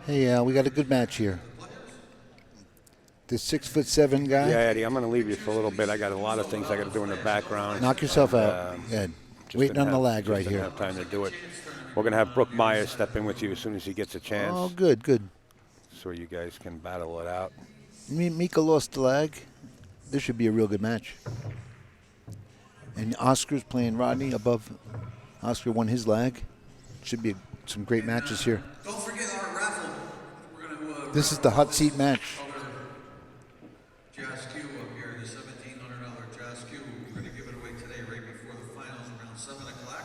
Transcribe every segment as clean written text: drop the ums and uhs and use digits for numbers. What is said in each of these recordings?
Hey, we got a good match here. This 6'7" guy. Yeah, Eddie, I'm going to leave you for a little bit. I got a lot of things I got to do in the background. Knock yourself out. Ed. Waiting on the lag right here. Just didn't have time to do it. We're going to have Brooke Myers step in with you as soon as he gets a chance. Oh, good. So you guys can battle it out. Mika lost the lag. This should be a real good match. And Oscar's playing Rodney above. Oscar won his lag. Should be some great matches here. Don't forget our raffle. We're gonna, this is the hot seat match. Jazz Q up here, the $1,700 Jazz Q. We're going to give it away today right before the finals around 7 o'clock.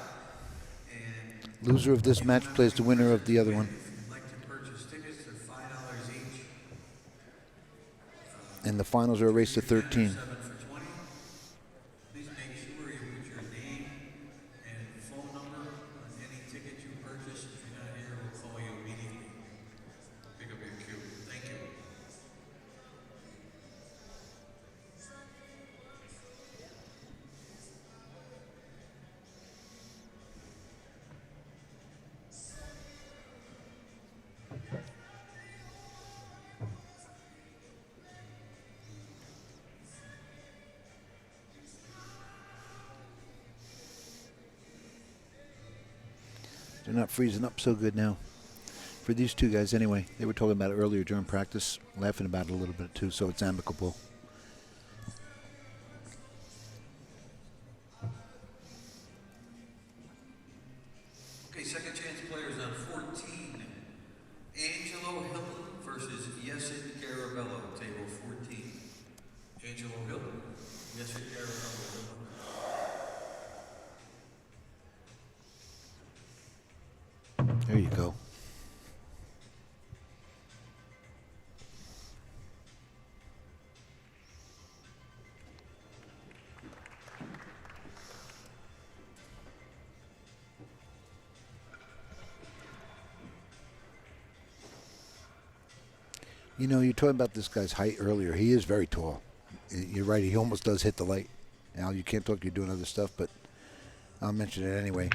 And loser of this match plays the winner of the other one. if you'd like to purchase tickets, they're $5 each. And the finals are a race to 13. 7 for 20. Please make sure you put your name and phone number on any ticket you purchase. If you're not here, we'll call you immediately. Pick up your Q. Thank you. They're not freezing up so good now. For these two guys anyway. They were talking about it earlier during practice, laughing about it a little bit too, so it's amicable. Okay, second chance players on 14. Angelo Hill versus Yesid Garabello, table 14. Angelo Hill, Yesid Garabello. There you go. You know, you're talking about this guy's height earlier. He is very tall. You're right. He almost does hit the light. Al, you can't talk. You're doing other stuff, but I'll mention it anyway.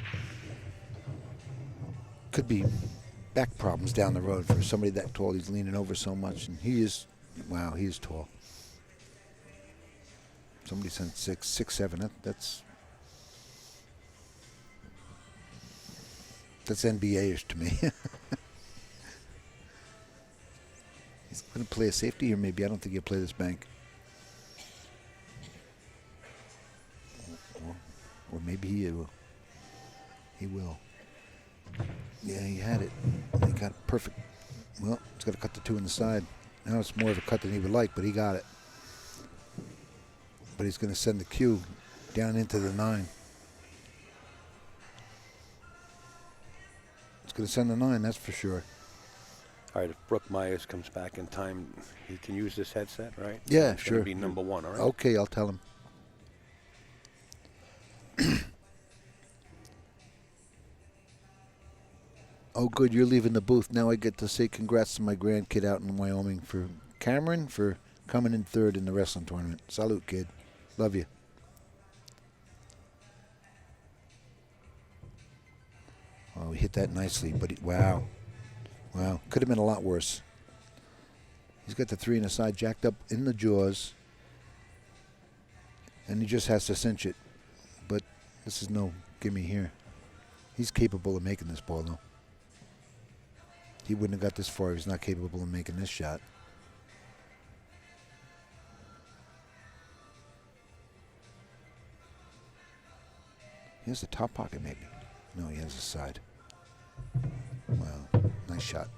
Could be back problems down the road for somebody that tall. He's leaning over so much, and he is, wow, he is tall. Somebody said 6'7". That's NBA-ish to me. He's going to play a safety here, maybe. I don't think he'll play this bank. Or maybe he will. He will. Yeah, he had it. He got it perfect. Well, he's got to cut the 2 in the side. Now it's more of a cut than he would like, but he got it. But he's going to send the Q down into the 9. It's going to send the 9, that's for sure. All right, if Brooke Myers comes back in time, he can use this headset, right? Yeah, it's sure. Going to be number 1, all right? Okay, I'll tell him. Oh, good, you're leaving the booth. Now I get to say congrats to my grandkid out in Wyoming, for Cameron, for coming in 3rd in the wrestling tournament. Salute, kid. Love you. Oh, he hit that nicely, but wow. Wow, could have been a lot worse. He's got the 3 in the side jacked up in the jaws, and he just has to cinch it. But this is no gimme here. He's capable of making this ball, though. He wouldn't have got this far if he's not capable of making this shot. He has the top pocket, maybe. No, he has the side. Wow, nice shot.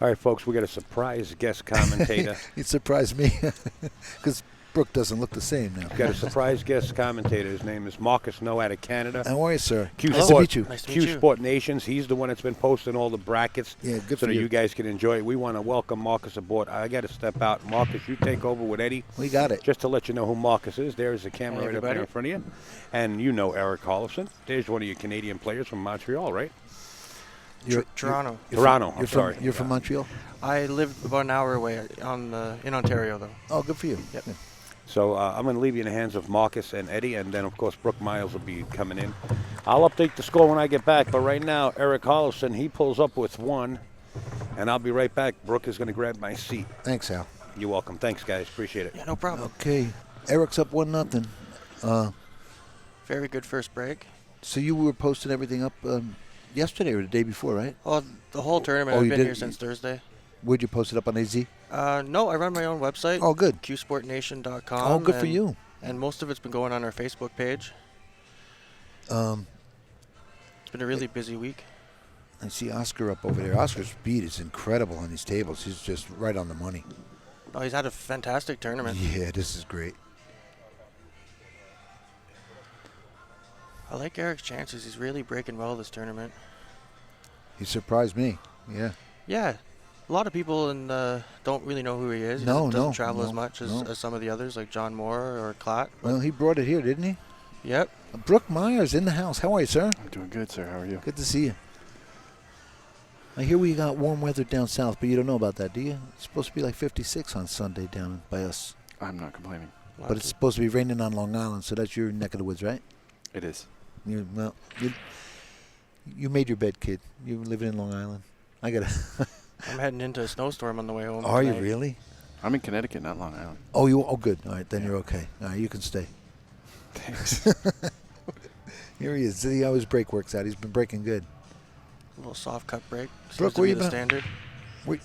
All right, folks, we got a surprise guest commentator. It surprised me because Brooke doesn't look the same now. We've got a surprise guest commentator. His name is Marcus No out of Canada. How are you, sir? Nice to meet you. Nice to Q meet you. Sport Nations. He's the one that's been posting all the brackets Yeah, good so for that you. you guys can enjoy it. We want to welcome Marcus aboard. I got to step out. Marcus, you take over with Eddie. We got it. Just to let you know who Marcus is, there's the camera Hey, right up there in everybody. front of you. And you know Erik Hjorleifson. There's one of your Canadian players from Montreal, right? Toronto. Toronto, You're sorry. You're from Montreal? I live about an hour away in Ontario, though. Oh, good for you. Yep. Yeah. So I'm going to leave you in the hands of Marcus and Eddie, and then, of course, Brooke Miles will be coming in. I'll update the score when I get back, but right now, Erik Hjorleifson, he pulls up with 1, and I'll be right back. Brooke is going to grab my seat. Thanks, Al. You're welcome. Thanks, guys. Appreciate it. Yeah, no problem. Okay. Eric's up 1-0. Very good first break. So you were posting everything up yesterday or the day before, right? Oh, the whole tournament. Oh, I've you been did- here since Thursday. Where'd you post it up on AZ? No, I run my own website. Oh, good. qsportnation.com. Oh, good for you. And most of it's been going on our Facebook page. Um, It's been a really busy week. I see Oscar up over there. Oscar's speed is incredible on these tables. He's just right on the money. Oh, he's had a fantastic tournament. Yeah, this is great. I like Eric's chances. He's really breaking well this tournament. He surprised me. Yeah. Yeah. A lot of people don't really know who he is. He No, doesn't no, travel as no, much no. as some of the others, like John Moore or Klatt. Well, he brought it here, didn't he? Yep. Brooke Myers in the house. How are you, sir? I'm doing good, sir. How are you? Good to see you. I hear we got warm weather down south, but you don't know about that, do you? It's supposed to be like 56 on Sunday down by us. I'm not complaining. But it's supposed to be raining on Long Island, so that's your neck of the woods, right? It is. You made your bed, kid. You're living in Long Island. I gotta. I'm heading into a snowstorm on the way home. Are you tonight. really? I'm in Connecticut, not Long Island. Oh, you? Oh, good. All right, then you're okay. All right, you can stay. Thanks. Here he is. See how his break works out. He's been breaking good. A little soft cut break. Seems Brooke, to where be you the been? standard.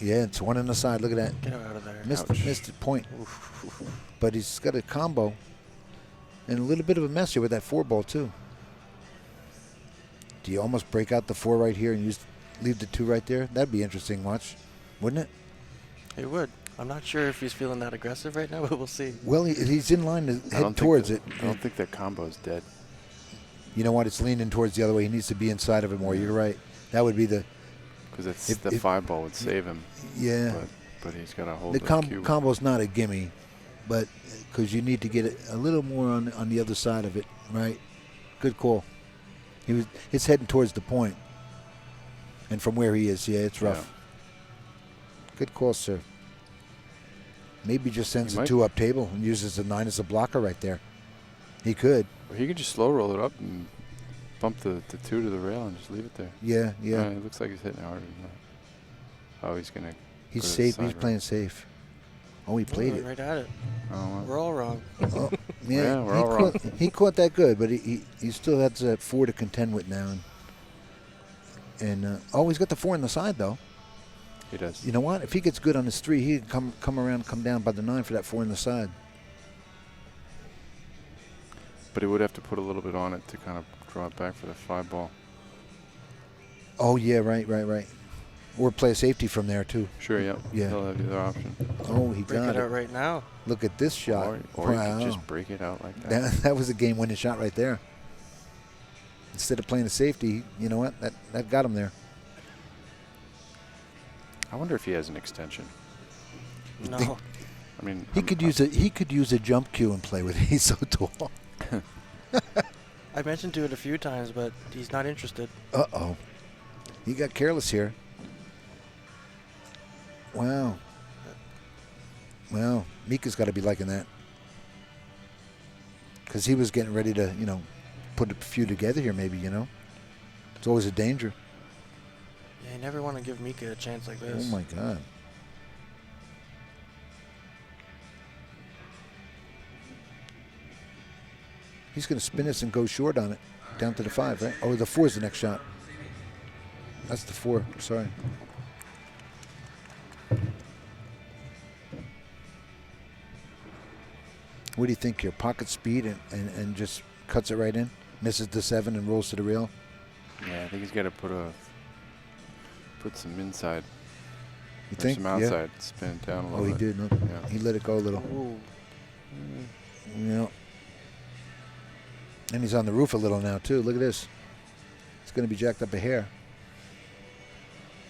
Yeah, it's one on the side. Look at that. Get out of there. Missed Ouch. the point. But he's got a combo and a little bit of a mess here with that 4-ball too. Do you almost break out the 4 right here and leave the 2 right there? That'd be interesting. Watch, wouldn't it? It would. I'm not sure if he's feeling that aggressive right now, but we'll see. Well, he's in line to I don't head towards think it. I don't think that combo is dead. You know what? It's leaning towards the other way. He needs to be inside of it more. You're right. That would be the. Because If- the 5-ball would save him. Yeah. But he's got to hold The the cue. combo's not a gimme, but because you need to get it a little more on the other side of it, right? Good call. It's heading towards the point, and from where he is, yeah, it's rough. Good call, sir. Maybe just sends He the might. 2 up table and uses the 9 as a blocker right there. He could. Or he could just slow roll it up and bump the 2 to the rail and just leave it there. Yeah, yeah. It looks like he's hitting harder than that. Oh, he's going to. He's safe. He's playing safe. Oh, he played Went it. right at it. Oh, well. We're all wrong. Oh, Yeah, we're all wrong. He caught that good, but he still has that 4 to contend with now. And he's got the 4 on the side though. He does. You know what? If he gets good on his 3, he can come around, come down by the 9 for that 4 on the side. But he would have to put a little bit on it to kind of draw it back for the 5-ball. Oh yeah, right. Or play a safety from there too. Sure, yeah. Yeah. He'll have the other option. Oh, he Break got it out it. right now. Look at this shot. Or he Wow. could just break it out like that. That was a game-winning shot right there. Instead of playing a safety, you know what? That got him there. I wonder if he has an extension. No. I mean, He could use a jump cue and play with it. He's so tall. I mentioned to it a few times, but he's not interested. Uh-oh. He got careless here. Wow. Well, Mika's got to be liking that. Because he was getting ready to, put a few together here maybe, It's always a danger. Yeah, you never want to give Mika a chance like Oh, this. my God. He's going to spin this and go short on it. Down to the 5, right? Oh, the 4 is the next shot. That's the 4. Sorry. What do you think here? Pocket speed and just cuts it right in? Misses the 7 and rolls to the rail? yeah, I think he's got to put some inside. You Or think? some outside. Spin it down a little Oh, he bit. did. No? Yeah. He let it go a little. Ooh. Yeah. And he's on the roof a little now, too. Look at this. It's going to be jacked up a hair.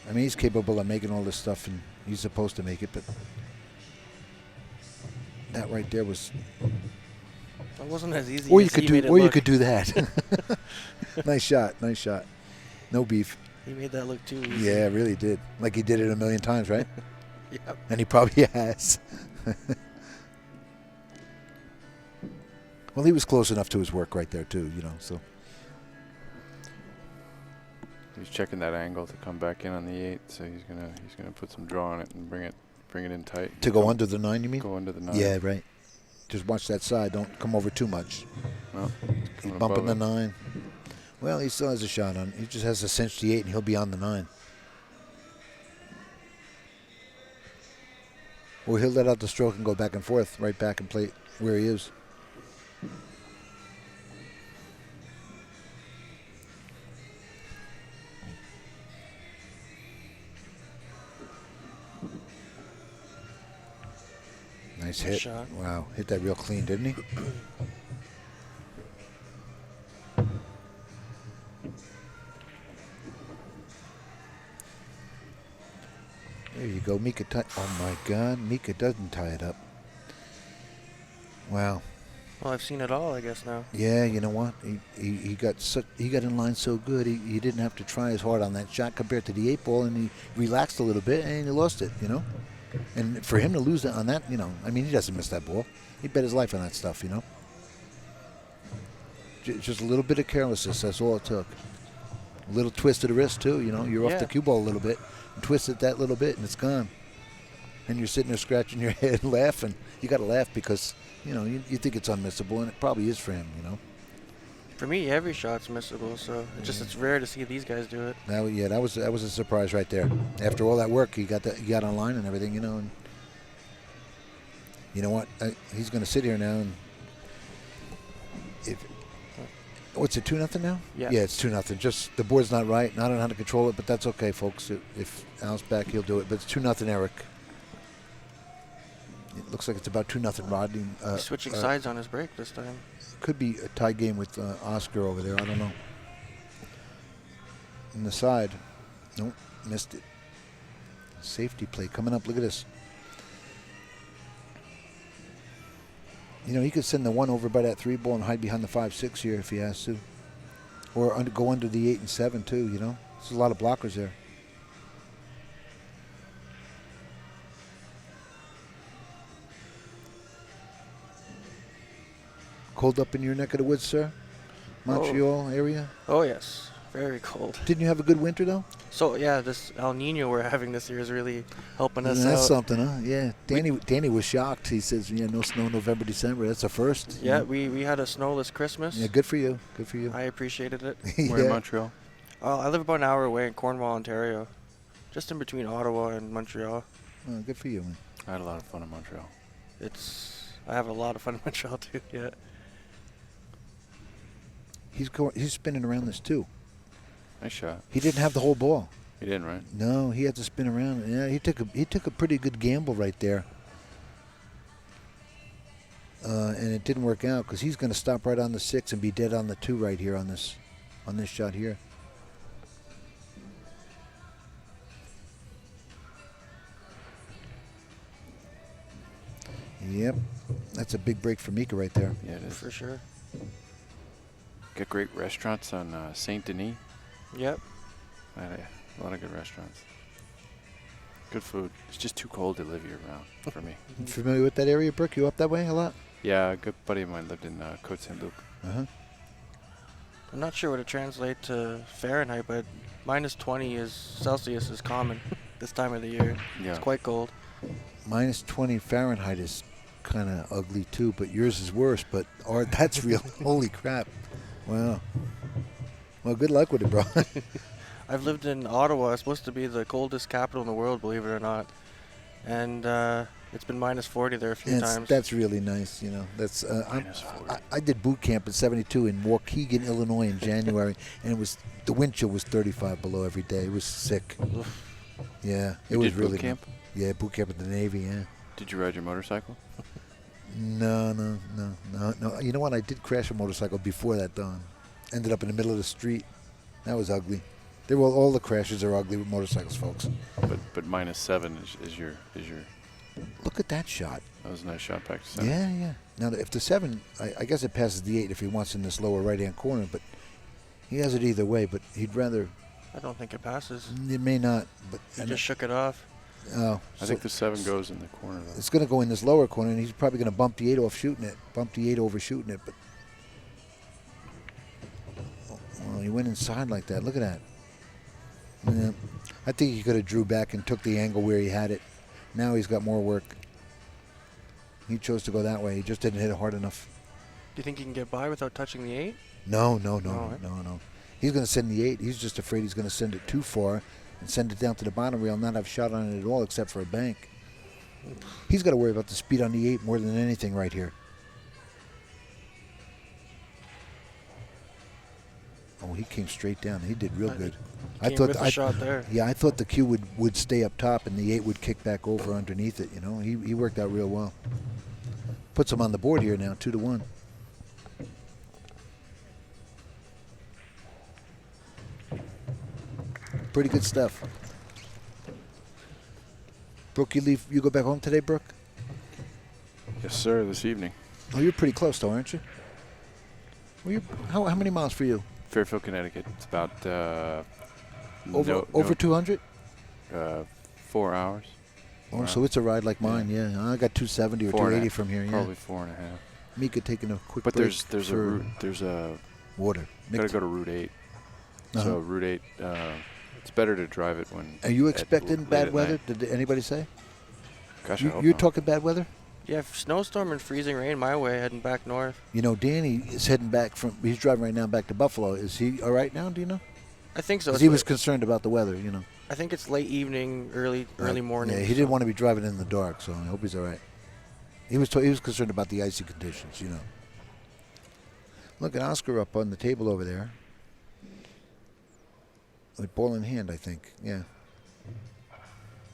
I mean, he's capable of making all this stuff, and he's supposed to make it, but that right there was. That wasn't as easy Or as you could he do. made it Or you look. could do that. Nice shot. Nice shot. No beef. He made that look too easy. Yeah, really did. Like he did it a million times, right? Yep. And he probably has. Well, he was close enough to his work right there too, so. He's checking that angle to come back in on the 8, so he's gonna put some draw on it and bring it in tight. To go under the 9, you mean? Go under the 9. Yeah, right. Just watch that side. Don't come over too much. No, He's coming bumping the above 9. Well, he still has a shot on. He just has to cinch the 8, and he'll be on the 9. Or he'll let out the stroke and go back and forth, right back and play where he is. Nice hit. Shot. Wow, hit that real clean, didn't he? There you go, Mika. Oh my God, Mika doesn't tie it up. Wow. Well, I've seen it all, I guess now. Yeah, you know what? He got in line so good. He didn't have to try as hard on that shot compared to the 8 ball, and he relaxed a little bit and he lost it. And for him to lose that on that, I mean, he doesn't miss that ball. He bet his life on that stuff, Just a little bit of carelessness. That's all it took. A little twist of the wrist too. You're off the cue ball a little bit, and twist it that little bit, and it's gone. And you're sitting there scratching your head, laughing. You got to laugh because you think it's unmissable, and it probably is for him. For me, every shot's missable, so it's rare to see these guys do it. That was a surprise right there. After all that work, he got online and everything, And you know what? He's going to sit here now, and what's it, 2-0 now? Yeah. Yeah, it's 2-0. Just the board's not right, and I don't know how to control it, but that's okay, folks. If Al's back, he'll do it. But it's 2-0, Eric. It looks like it's about 2-0 Rodney. He's switching sides on his break this time. Could be a tie game with Oscar over there. I don't know. In the side. Nope, missed it. Safety play coming up. Look at this. He could send the 1 over by that 3 ball and hide behind the 5-6 here if he has to. Or go under the 8 and 7 too, There's a lot of blockers there. Cold up in your neck of the woods, sir? Montreal area? Oh, yes. Very cold. Didn't you have a good winter, though? So, yeah, this El Nino we're having this year is really helping us That's out. something, huh? Yeah. Danny was shocked. He says, no snow November, December. That's a first. Yeah, we had a snowless Christmas. Yeah, good for you. Good for you. I appreciated it. We're in Montreal. I live about an hour away in Cornwall, Ontario. Just in between Ottawa and Montreal. Oh, good for you, man. I had a lot of fun in Montreal. I have a lot of fun in Montreal, too, yeah. He's spinning around this, too. Nice shot. He didn't have the whole ball. He didn't, right? No, he had to spin around. Yeah, he took a pretty good gamble right there. And it didn't work out because he's going to stop right on the 6 and be dead on the 2 right here on this shot here. Yep, that's a big break for Mika right there. Yeah, it is. For sure. Got great restaurants on Saint Denis. Yep. A lot of good restaurants. Good food. It's just too cold to live year round for me. Familiar with that area, Brooke? You up that way a lot? Yeah, a good buddy of mine lived in Côte Saint-Luc. Uh-huh. I'm not sure what it translates to Fahrenheit, but -20 Celsius is common this time of the year. Yeah. It's quite cold. -20 Fahrenheit is kind of ugly too, but yours is worse. But that's real. Holy crap! Wow. Well, good luck with it, bro. I've lived in Ottawa. It's supposed to be the coldest capital in the world, believe it or not. And it's been -40 there a few times. That's really nice. That's I did boot camp at 72 in Waukegan, Illinois, in January, and the wind chill was 35 below every day. It was sick. Yeah, it was did really boot camp. Yeah, boot camp at the Navy. Yeah. Did you ride your motorcycle? No. You know what? I did crash a motorcycle before that, Don. Ended up in the middle of the street. That was ugly. All the crashes are ugly with motorcycles, folks. But -7 is your. Look at that shot. That was a nice shot back to 7. Yeah. Now, if the 7, I guess it passes the 8 if he wants in this lower right-hand corner, but he has it either way, but he'd rather... I don't think it passes. It may not, but He just shook it off. oh, I think the 7 goes in the corner, though. it's going to go in this lower corner, and he's probably going to bump the 8 off shooting it. Bump the 8 over shooting it, but well, he went inside like that. Look at that. Yeah. I think he could have drew back and took the angle where he had it. Now he's got more work. He chose to go that way. He just didn't hit it hard enough. Do you think he can get by without touching the 8? No. right? No. He's going to send the 8. He's just afraid he's going to send it too far and send it down to the bottom rail and not have shot on it at all except for a bank. He's got to worry about the speed on the 8 more than anything right here. Oh, he came straight down. He did real good. I thought with the shot there. Yeah, I thought the cue would stay up top and the 8 would kick back over underneath it. You know, he worked out real well. Puts him on the board here now, 2-1. Pretty good stuff. Brooke, you go back home today, Brooke? Yes, sir, this evening. Oh, you're pretty close though, aren't you? Well, how many miles for you? Fairfield, Connecticut. It's about Over 200? 4 hours. Oh, so it's a ride like mine, yeah. I got 270 or 280 from here, yeah. Probably 4.5. Mika taking a quick But break there's a for route. There's a water. gotta go to Route 8. Uh-huh. So Route 8. It's better to drive it when. Are you at expecting late bad at weather? night. Did anybody say? Gosh, I hope You're not. talking bad weather? Yeah, snowstorm and freezing rain my way, heading back north. You know, Danny is heading back he's driving right now back to Buffalo. Is he all right now, do you know? I think so. Because he was concerned about the weather, you know. I think it's late evening, early morning. Yeah, he didn't want to be driving in the dark, so I hope he's all right. He was concerned about the icy conditions, you know. Look at Oscar up on the table over there. With ball in hand, I think. Yeah.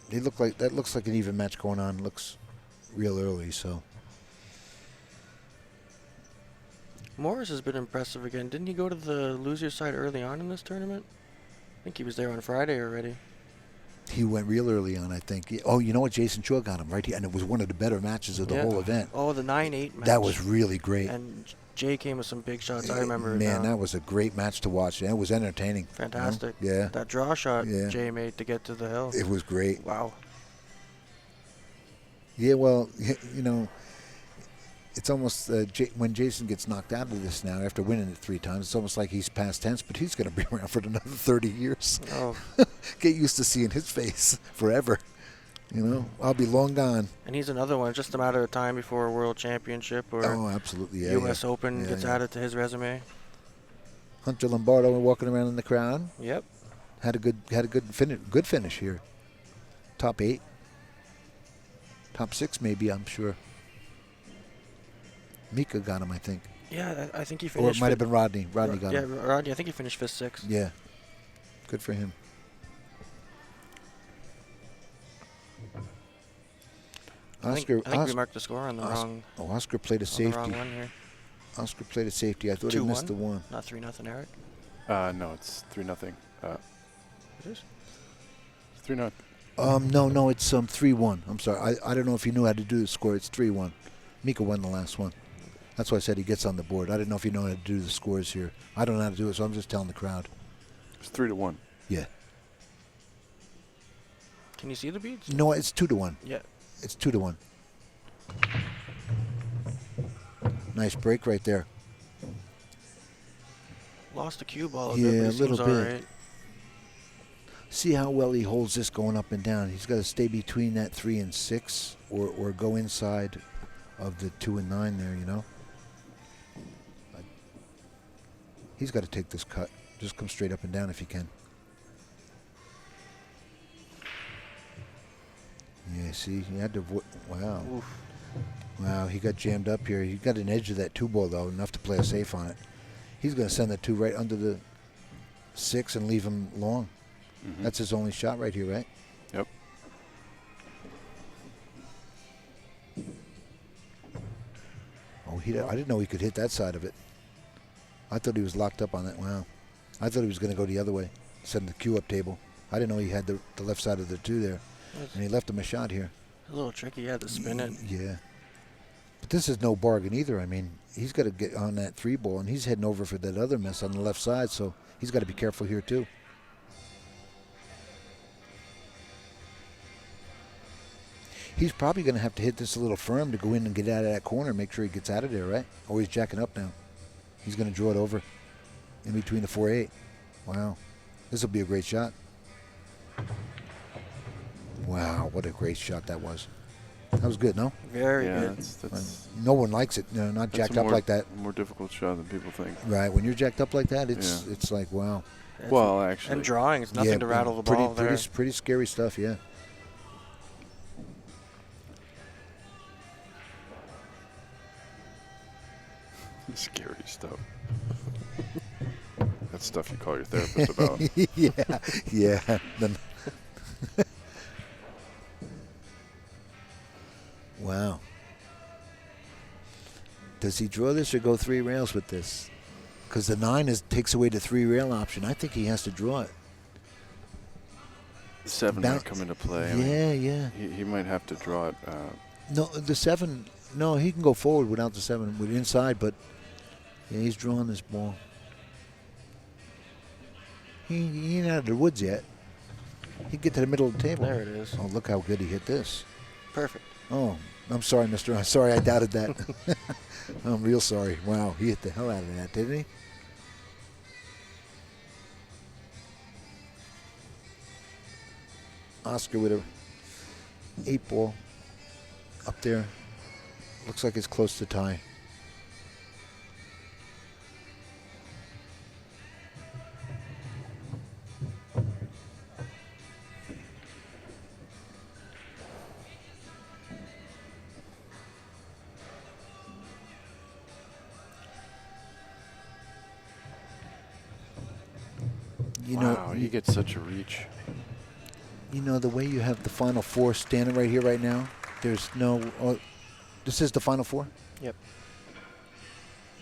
That looks like an even match going on. Looks real early, so. Morris has been impressive again. Didn't he go to the loser's side early on in this tournament? I think he was there on Friday already. He went real early on, I think. Oh, you know what? Jason Chua got him right here, and it was one of the better matches of the whole event. Oh, the 9-8 match. That was really great. And Jay came with some big shots. I remember. Man, that was a great match to watch. It was entertaining. Fantastic. You know? Yeah. That draw shot Jay made to get to the hill. It was great. Wow. Yeah, well, you know, it's almost when Jason gets knocked out of this now after winning it 3 times, it's almost like he's past tense, but he's going to be around for another 30 years. Oh. Get used to seeing his face forever. You know, I'll be long gone. And he's another one, just a matter of time before a world championship or absolutely, yeah, U.S. Open gets added to his resume. Hunter Lombardo walking around in the crowd. Yep. Had a good finish here. Top 8. Top 6 maybe, I'm sure. Mika got him, I think. Yeah, I think he Or finished. it might have been Rodney. Rodney got him. Yeah, Rodney, I think he finished 5th, 6th. Yeah. Good for him. I think we marked the score on the wrong. Oh, Oscar played a safety. The wrong one here. Oscar played a safety. I thought he missed the one. Not 3-0, Eric. No, it's 3-0. It is? 3-0. No, it's 3-1. I'm sorry. I don't know if you knew how to do the score. It's 3-1. Mika won the last one. That's why I said he gets on the board. I didn't know if you know how to do the scores here. I don't know how to do it, so I'm just telling the crowd. It's 3-1. Yeah. Can you see the beads? No, it's 2-1. Yeah. It's 2-1. Nice break right there. Lost the cue ball a Yeah, bit, but a he little seems bit. all right. See how well he holds this going up and down. He's got to stay between that 3 and 6 or go inside of the 2 and 9 there, you know. He's got to take this cut. Just come straight up and down if he can. Yeah, see, he had to. Wow. Oof. Wow, he got jammed up here. He got an edge of that 2 ball, though, enough to play a safe on it. He's going to send the 2 right under the 6 and leave him long. Mm-hmm. That's his only shot right here, right? Yep. Oh, I didn't know he could hit that side of it. I thought he was locked up on that. Wow. I thought he was going to go the other way, send the cue up table. I didn't know he had the left side of the 2 there. And he left him a shot here. A little tricky. He had to spin it. Yeah. But this is no bargain either. I mean, he's got to get on that 3 ball, and he's heading over for that other miss on the left side, so he's got to be careful here too. He's probably going to have to hit this a little firm to go in and get out of that corner, make sure he gets out of there, right? Oh, he's jacking up now. He's going to draw it over in between the 4-8. Wow. This will be a great shot. Wow, what a great shot that was. That was good, no? Very Yeah, good. that's No one likes it, not that's jacked a up like that. more difficult shot than people think. Right, when you're jacked up like that, Yeah. it's like, wow. Well, actually, And drawing, it's nothing to rattle the ball there. Pretty scary stuff, yeah. scary stuff. That's stuff you call your therapist about. yeah. Wow. Does he draw this or go 3 rails with this? Because the 9 takes away the 3 rail option. I think he has to draw it. 7 might come into play. I mean, Yeah. he might have to draw it. No, the 7. No, he can go forward without the 7 with inside, but yeah, he's drawing this ball. He ain't out of the woods yet. He'd get to the middle of the table. There it is. Oh, look how good he hit this. Perfect. Oh, I'm sorry, mister. I'm sorry I doubted that. I'm real sorry. Wow, he hit the hell out of that, didn't he? Oscar with a 8 ball up there. Looks like it's close to tie. You know, wow, he gets such a reach. You know, the way you have the Final Four standing right here right now, there's no... this is the Final Four? Yep.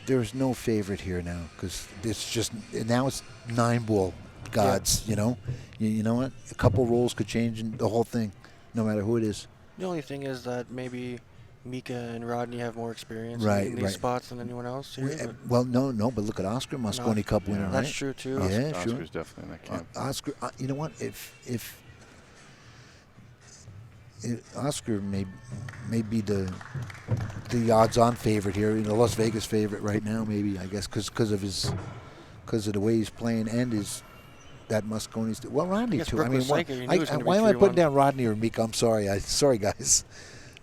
There's no favorite here now because it's just... Now it's 9-ball gods, you know? You know what? A couple rolls could change the whole thing, no matter who it is. The only thing is that maybe Mika and Rodney have more experience Right, in these right. spots than anyone else here. Well, no, but look at Oscar, Mosconi Cup winner, right? That's true, too. Yeah, Oscar's sure. definitely in that camp. Oscar, you know what? If Oscar may be the odds-on favorite here, the Las Vegas favorite right now, maybe, I guess, because of the way he's playing and that Mosconi's. Well, Rodney too. I mean, why am I putting down Rodney or Mika? I'm sorry. Sorry, guys.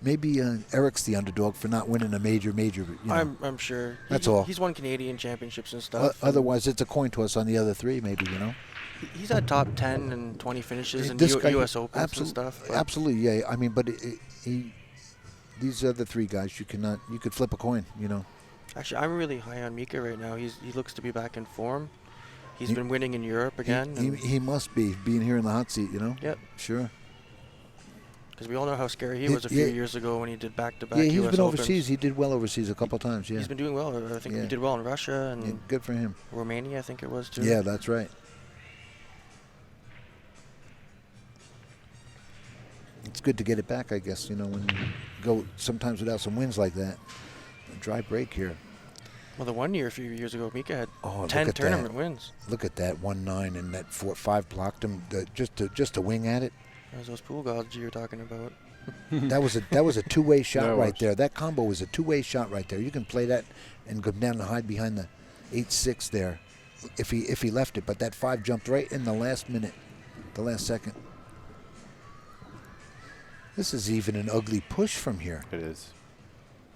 Maybe Eric's the underdog for not winning a major. You know. I'm sure. That's all. He's won Canadian championships and stuff. Otherwise, it's a coin toss on the other 3, maybe, you know. He's had top 10 and 20 finishes in This guy- U.S. Opens and stuff. but- Absolutely, yeah. I mean, but these other 3 guys, you could flip a coin, you know. Actually, I'm really high on Mika right now. He looks to be back in form. He's been winning in Europe again. He must be being here in the hot seat, you know. Yep. Sure. Because we all know how scary he was a few years ago when he did back-to-back Yeah, U.S. he's been Opens. overseas. He did well overseas a couple times. Yeah. He's been doing well. I think he did well in Russia and Yeah, good for him. Romania, I think it was, too. Yeah, that's right. It's good to get it back, I guess, you know, when you go sometimes without some wins like that. A dry break here. Well, the one year a few years ago, Mika had look 10 at tournament that. wins. Look at that 1-9 and that 4-5 blocked him just to wing at it. That was those pool gods you were talking about. That was a two-way shot That right was. there. That combo was a two-way shot right there. You can play that and go down and hide behind the 8-6 there if he left it. But that 5 jumped right in the last minute, the last second. This is even an ugly push from here. It is.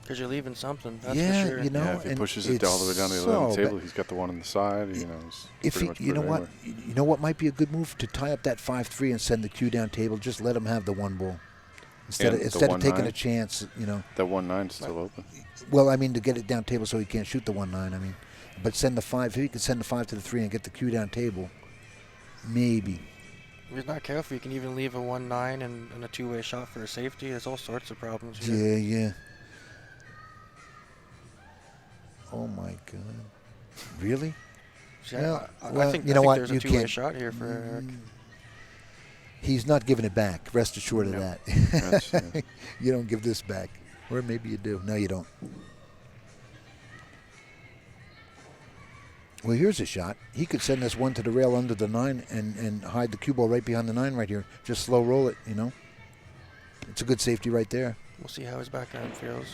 Because you're leaving something, that's Yeah, for sure. you know, Yeah, if he and pushes it all the way down to the so 11th table, bad. he's got the one on the side. You know, he's If pretty he, much you know put it what, anywhere. you know what might be a good move to tie up that 5-3 and send the cue down table. Just let him have the 1 ball instead And of the taking 1-9? a chance. You know. That 1-9's still open. Well, I mean to get it down table so he can't shoot the 1-9. I mean, but send the 5. If he could send the 5 to the 3 and get the cue down table, maybe. If he's not careful, you can even leave a 1-9 and a two-way shot for a safety. There's all sorts of problems here. Yeah. Oh my God! Really? See, Well, I think, you know what? there's a You two-way can't- shot here for Eric. He's not giving it back. Rest assured of No. that. That's, You don't give this back, or maybe you do. No, you don't. Well, here's a shot. He could send this one to the rail under the 9 and hide the cue ball right behind the 9 right here. Just slow roll it, you know. It's a good safety right there. We'll see how his backhand feels.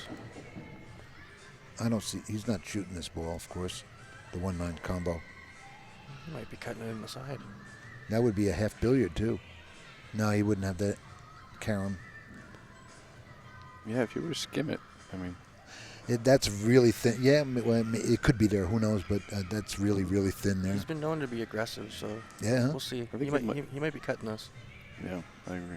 I don't see. He's not shooting this ball, of course. The 1-9 combo. He might be cutting it in the side. That would be a half billiard too. No, he wouldn't have that carom. Yeah, if you were to skim it, I mean, That's really thin. Yeah, well, it could be there. Who knows? But that's really, really thin there. He's been known to be aggressive, so Yeah. Huh? we'll see. I think He might be cutting us. yeah, I agree.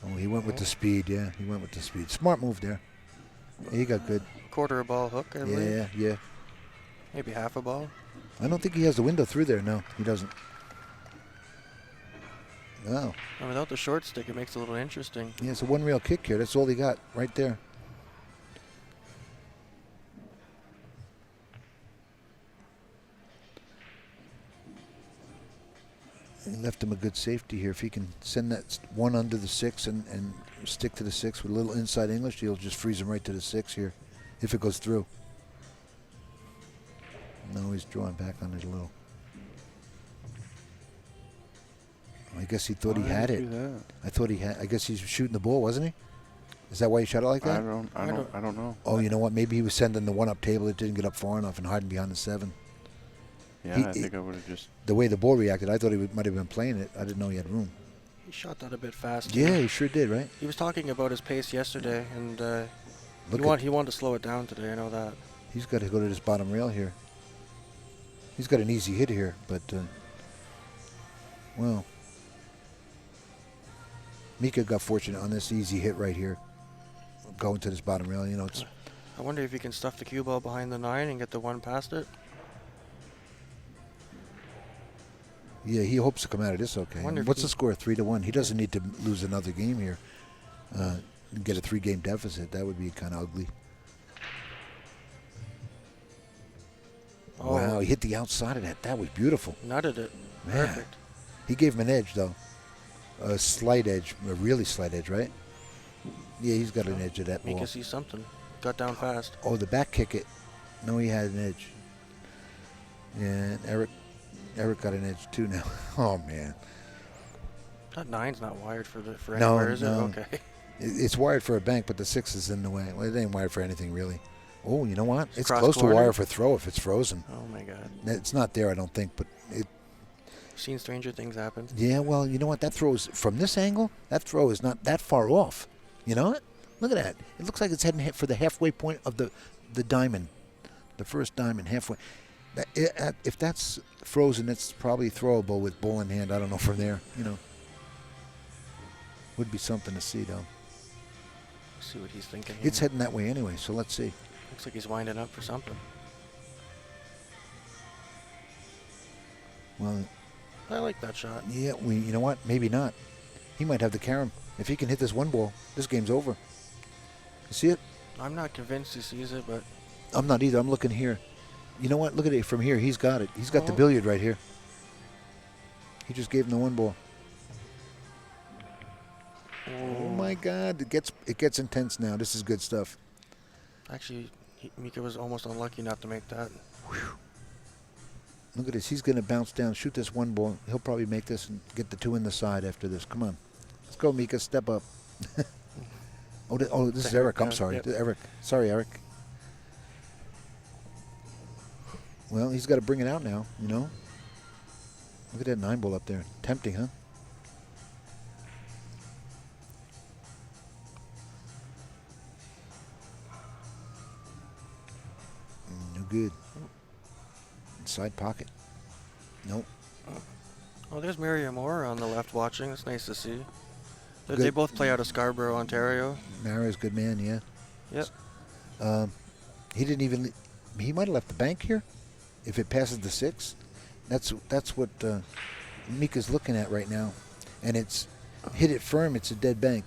Oh, he went with the speed. Yeah, he went with the speed. Smart move there. Yeah, he got good. Quarter a ball hook, I believe. Yeah, yeah. Maybe half a ball. I don't think he has the window through there. No, he doesn't. No. And without the short stick, it makes it a little interesting. Yeah, it's a one-rail kick here. That's all he got right there. He left him a good safety here. If he can send that one under the 6 and stick to the 6 with a little inside English, he'll just freeze him right to the 6 here if it goes through. No, he's drawing back on it a little. I guess he thought he had it. I thought he had. I guess he's shooting the ball, wasn't he? Is that why he shot it like that? I don't know. Oh, you know what? Maybe he was sending the one up table that didn't get up far enough and hiding behind the 7. Yeah, I think I would have just. The way the ball reacted, I thought he might have been playing it. I didn't know he had room. He shot that a bit fast. Yeah, he sure did, right? He was talking about his pace yesterday, and he wanted to slow it down today. I know that. He's got to go to this bottom rail here. He's got an easy hit here, but well, Mika got fortunate on this easy hit right here, going to this bottom rail. You know, it's. I wonder if he can stuff the cue ball behind the 9 and get the 1 past it. Yeah, he hopes to come out of this okay. What's the score? 3-1. He doesn't need to lose another game here. Get a 3-game deficit. That would be kind of ugly. Oh. Wow, he hit the outside of that. That was beautiful. Nutted it. Man. Perfect. He gave him an edge, though. A slight edge. A really slight edge, right? Yeah, he's got an edge of that ball. Mika sees something. Got down fast. Oh, the back kick it. No, he had an edge. Yeah, and Eric got an edge, too, now. Oh, man. That 9's not wired for No, anywhere, is it? no. Okay. It's wired for a bank, but the 6 is in the way. Well, it ain't wired for anything, really. Oh, you know what? It's close to wire for throw if it's frozen. Oh, my God. It's not there, I don't think, but it. I've seen stranger things happen. Yeah, well, you know what? That throw is, from this angle, that throw is not that far off. You know what? Look at that. It looks like it's heading for the halfway point of the diamond, the first diamond, halfway. If that's frozen, it's probably throwable with ball in hand. I don't know from there, you know. Would be something to see, though. See what he's thinking here. It's heading that way anyway, so let's see. Looks like he's winding up for something. Well, I like that shot. yeah, you know what? Maybe not. He might have the carom. If he can hit this one ball, this game's over. You see it? I'm not convinced he sees it, but I'm not either. I'm looking here. You know what? Look at it from here. He's got it. He's got the billiard right here. He just gave him the one ball. Oh my God! It gets intense now. This is good stuff. actually, Mika was almost unlucky not to make that. Whew. Look at this. He's going to bounce down, shoot this one ball. He'll probably make this and get the 2 in the side after this. Come on. Let's go, Mika. Step up. This is Eric. I'm sorry. Yep. Eric. Sorry, Eric. Well, he's got to bring it out now, you know. Look at that 9 ball up there. Tempting, huh? No good. Side pocket. Nope. Oh, there's Mary Moore on the left watching. That's nice to see. Good. They both play out of Scarborough, Ontario. Mara's a good man, yeah. Yep. He didn't even. He might have left the bank here, if it passes the 6. That's what Mika's looking at right now, and it's hit it firm. It's a dead bank.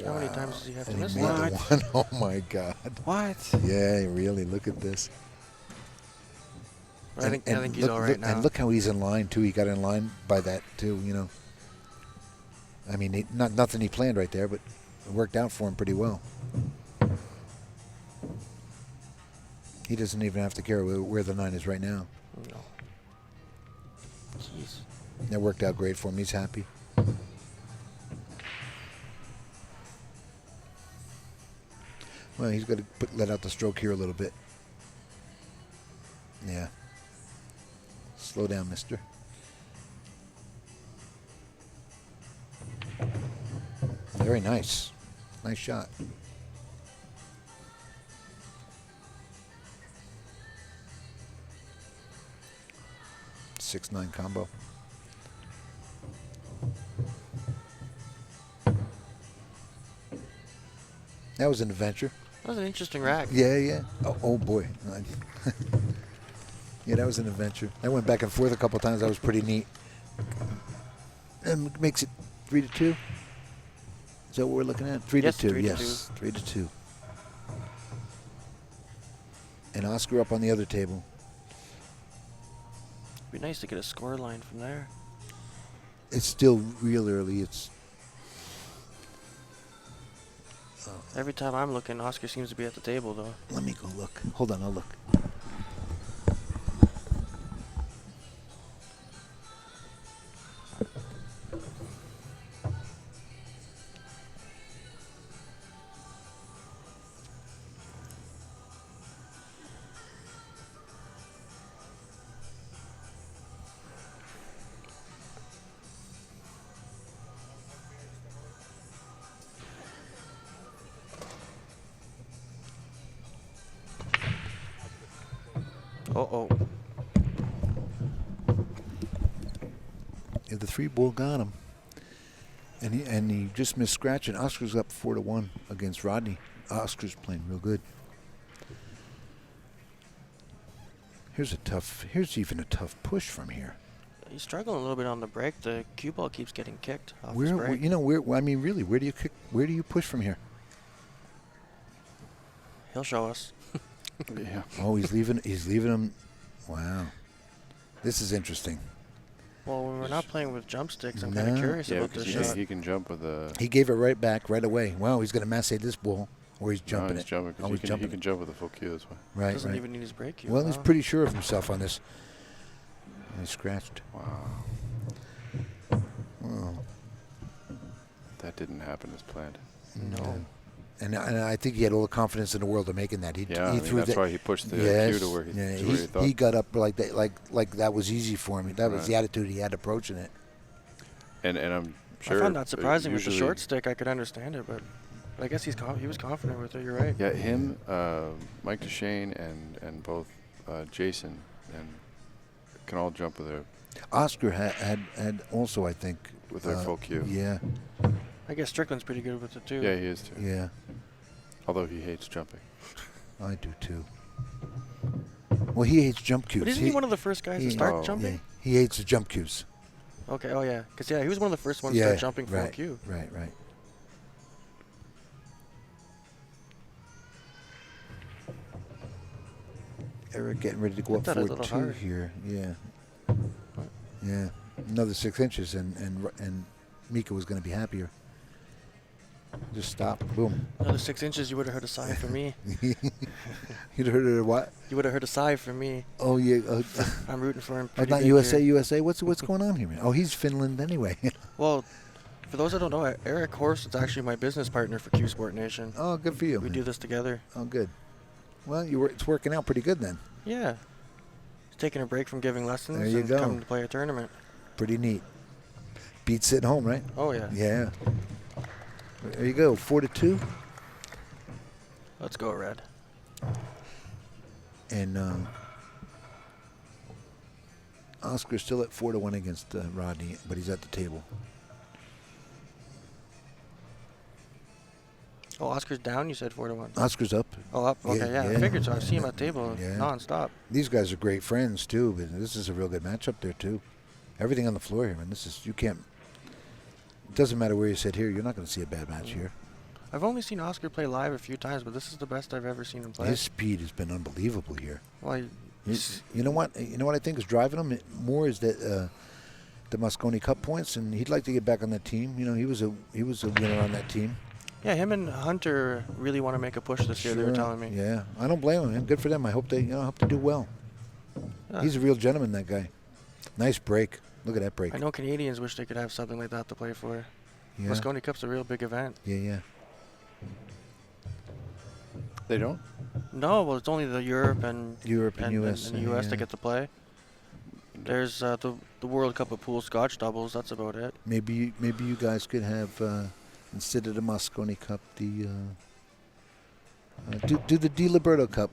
How many times does he have to And miss he made that? the one. Oh my God. What? Yeah, really. Look at this. But I think he's all right now. And look how he's in line too. He got in line by that too. You know. I mean, nothing he planned right there, but it worked out for him pretty well. He doesn't even have to care where the 9 is right now. No. Jeez. That worked out great for him. He's happy. Well, he's got to let out the stroke here a little bit. Yeah. Slow down, mister. Very nice. Nice shot. Six-nine combo. That was an adventure. That was an interesting rack. Yeah, yeah. Oh boy. Yeah, that was an adventure. I went back and forth a couple times. That was pretty neat. And makes it 3-2. Is that what we're looking at? 3-2. 3-2. Yes, 3-2. And Oscar up on the other table. It'd be nice to get a score line from there. It's still real early. It's Every time I'm looking, Oscar seems to be at the table, though. let me go look. Hold on, I'll look. Uh-oh. Yeah, the 3-ball got him. And he just missed scratching. Oscar's up 4-1 against Rodney. Oscar's playing real good. Here's even a tough push from here. He's struggling a little bit on the break. The cue ball keeps getting kicked off his Where break. I mean, really, where do you kick? Where do you push from here? He'll show us. Yeah. Oh, he's leaving him. Wow, this is interesting. Well, when we're not playing with jump sticks, I'm No. kind of curious Yeah, about this shot. he can jump with a. He gave it right back right away. Wow, he's going to massay this ball, or he's jumping he's it. jumping, 'cause Oh, he he's can jumping jump with a full cue this way. Right, Doesn't right. even need his break cue. Well, he's Wow. pretty sure of himself on this. He scratched. Wow. Oh. That didn't happen as planned. No. And I think he had all the confidence in the world of making that. He I mean, threw that's that. why he pushed the Yes, cue to where he, yeah, to where he thought. he got up like that, like that was easy for him. That was Right. the attitude he had approaching it. And I'm sure. I found that surprising with the usually- short stick. I could understand it, but I guess he was confident with it. You're right. Yeah, him, Mike DeShane, and both Jason and can all jump with their Oscar had also, I think, with their full cue. Yeah, I guess Strickland's pretty good with it too. Yeah, he is too. yeah, Although he hates jumping. I do too. Well, he hates jump cues. But isn't he one of the first guys to start jumping? Yeah, he hates the jump cues. Okay. Oh yeah. Because he was one of the first ones to Yeah, start jumping full right, cue. right. Eric getting ready to go up That is a little 4-2 hard. here. Yeah. Yeah. Another 6 inches, and Mika was going to be happier. Just stop. Boom. Another 6 inches, you would have heard a sigh from me. You'd heard it what? You would have heard a sigh from me. Oh yeah. I'm rooting for him. Oh, pretty not big USA. here. USA. What's going on here, man? Oh, he's Finland anyway. Well, for those that don't know, Eric Horst is actually my business partner for Q Sport Nation. Oh, good for you. We man. do this together. Oh, good. Well, it's working out pretty good then. Yeah. He's taking a break from giving lessons There you and go. coming to play a tournament. Pretty neat. Beat sitting home, right? Oh yeah. Yeah. There you go. 4-2. Let's go, Red. And Oscar's still at 4-1 against Rodney, but he's at the table. Oh, Oscar's down. You said 4-1. Oscar's up. Oh, up. Okay, yeah. I figured so. I see him at table Yeah. non-stop. These guys are great friends too, but this is a real good matchup there too. Everything on the floor here, man. You can't. It doesn't matter where you sit here. You're not going to see a bad match here. I've only seen Oscar play live a few times, but this is the best I've ever seen him play. His speed has been unbelievable here. Well, You know what? You know what I think is driving him more is that the Mosconi Cup points, and he'd like to get back on that team. You know, he was a winner on that team. yeah, him and Hunter really want to make a push this year. They were telling me. Yeah, I don't blame him. Man. Good for them. I hope they do well. Yeah. He's a real gentleman, that guy. Nice break. Look at that break. I know Canadians wish they could have something like that to play for. Yeah. Mosconi Cup's a real big event. Yeah. They don't? No, well, it's only the Europe and US. and the US yeah. that get to play. There's the World Cup of Pool Scotch doubles. That's about it. Maybe you guys could have instead of the Mosconi Cup, the do the Di Liberto Cup,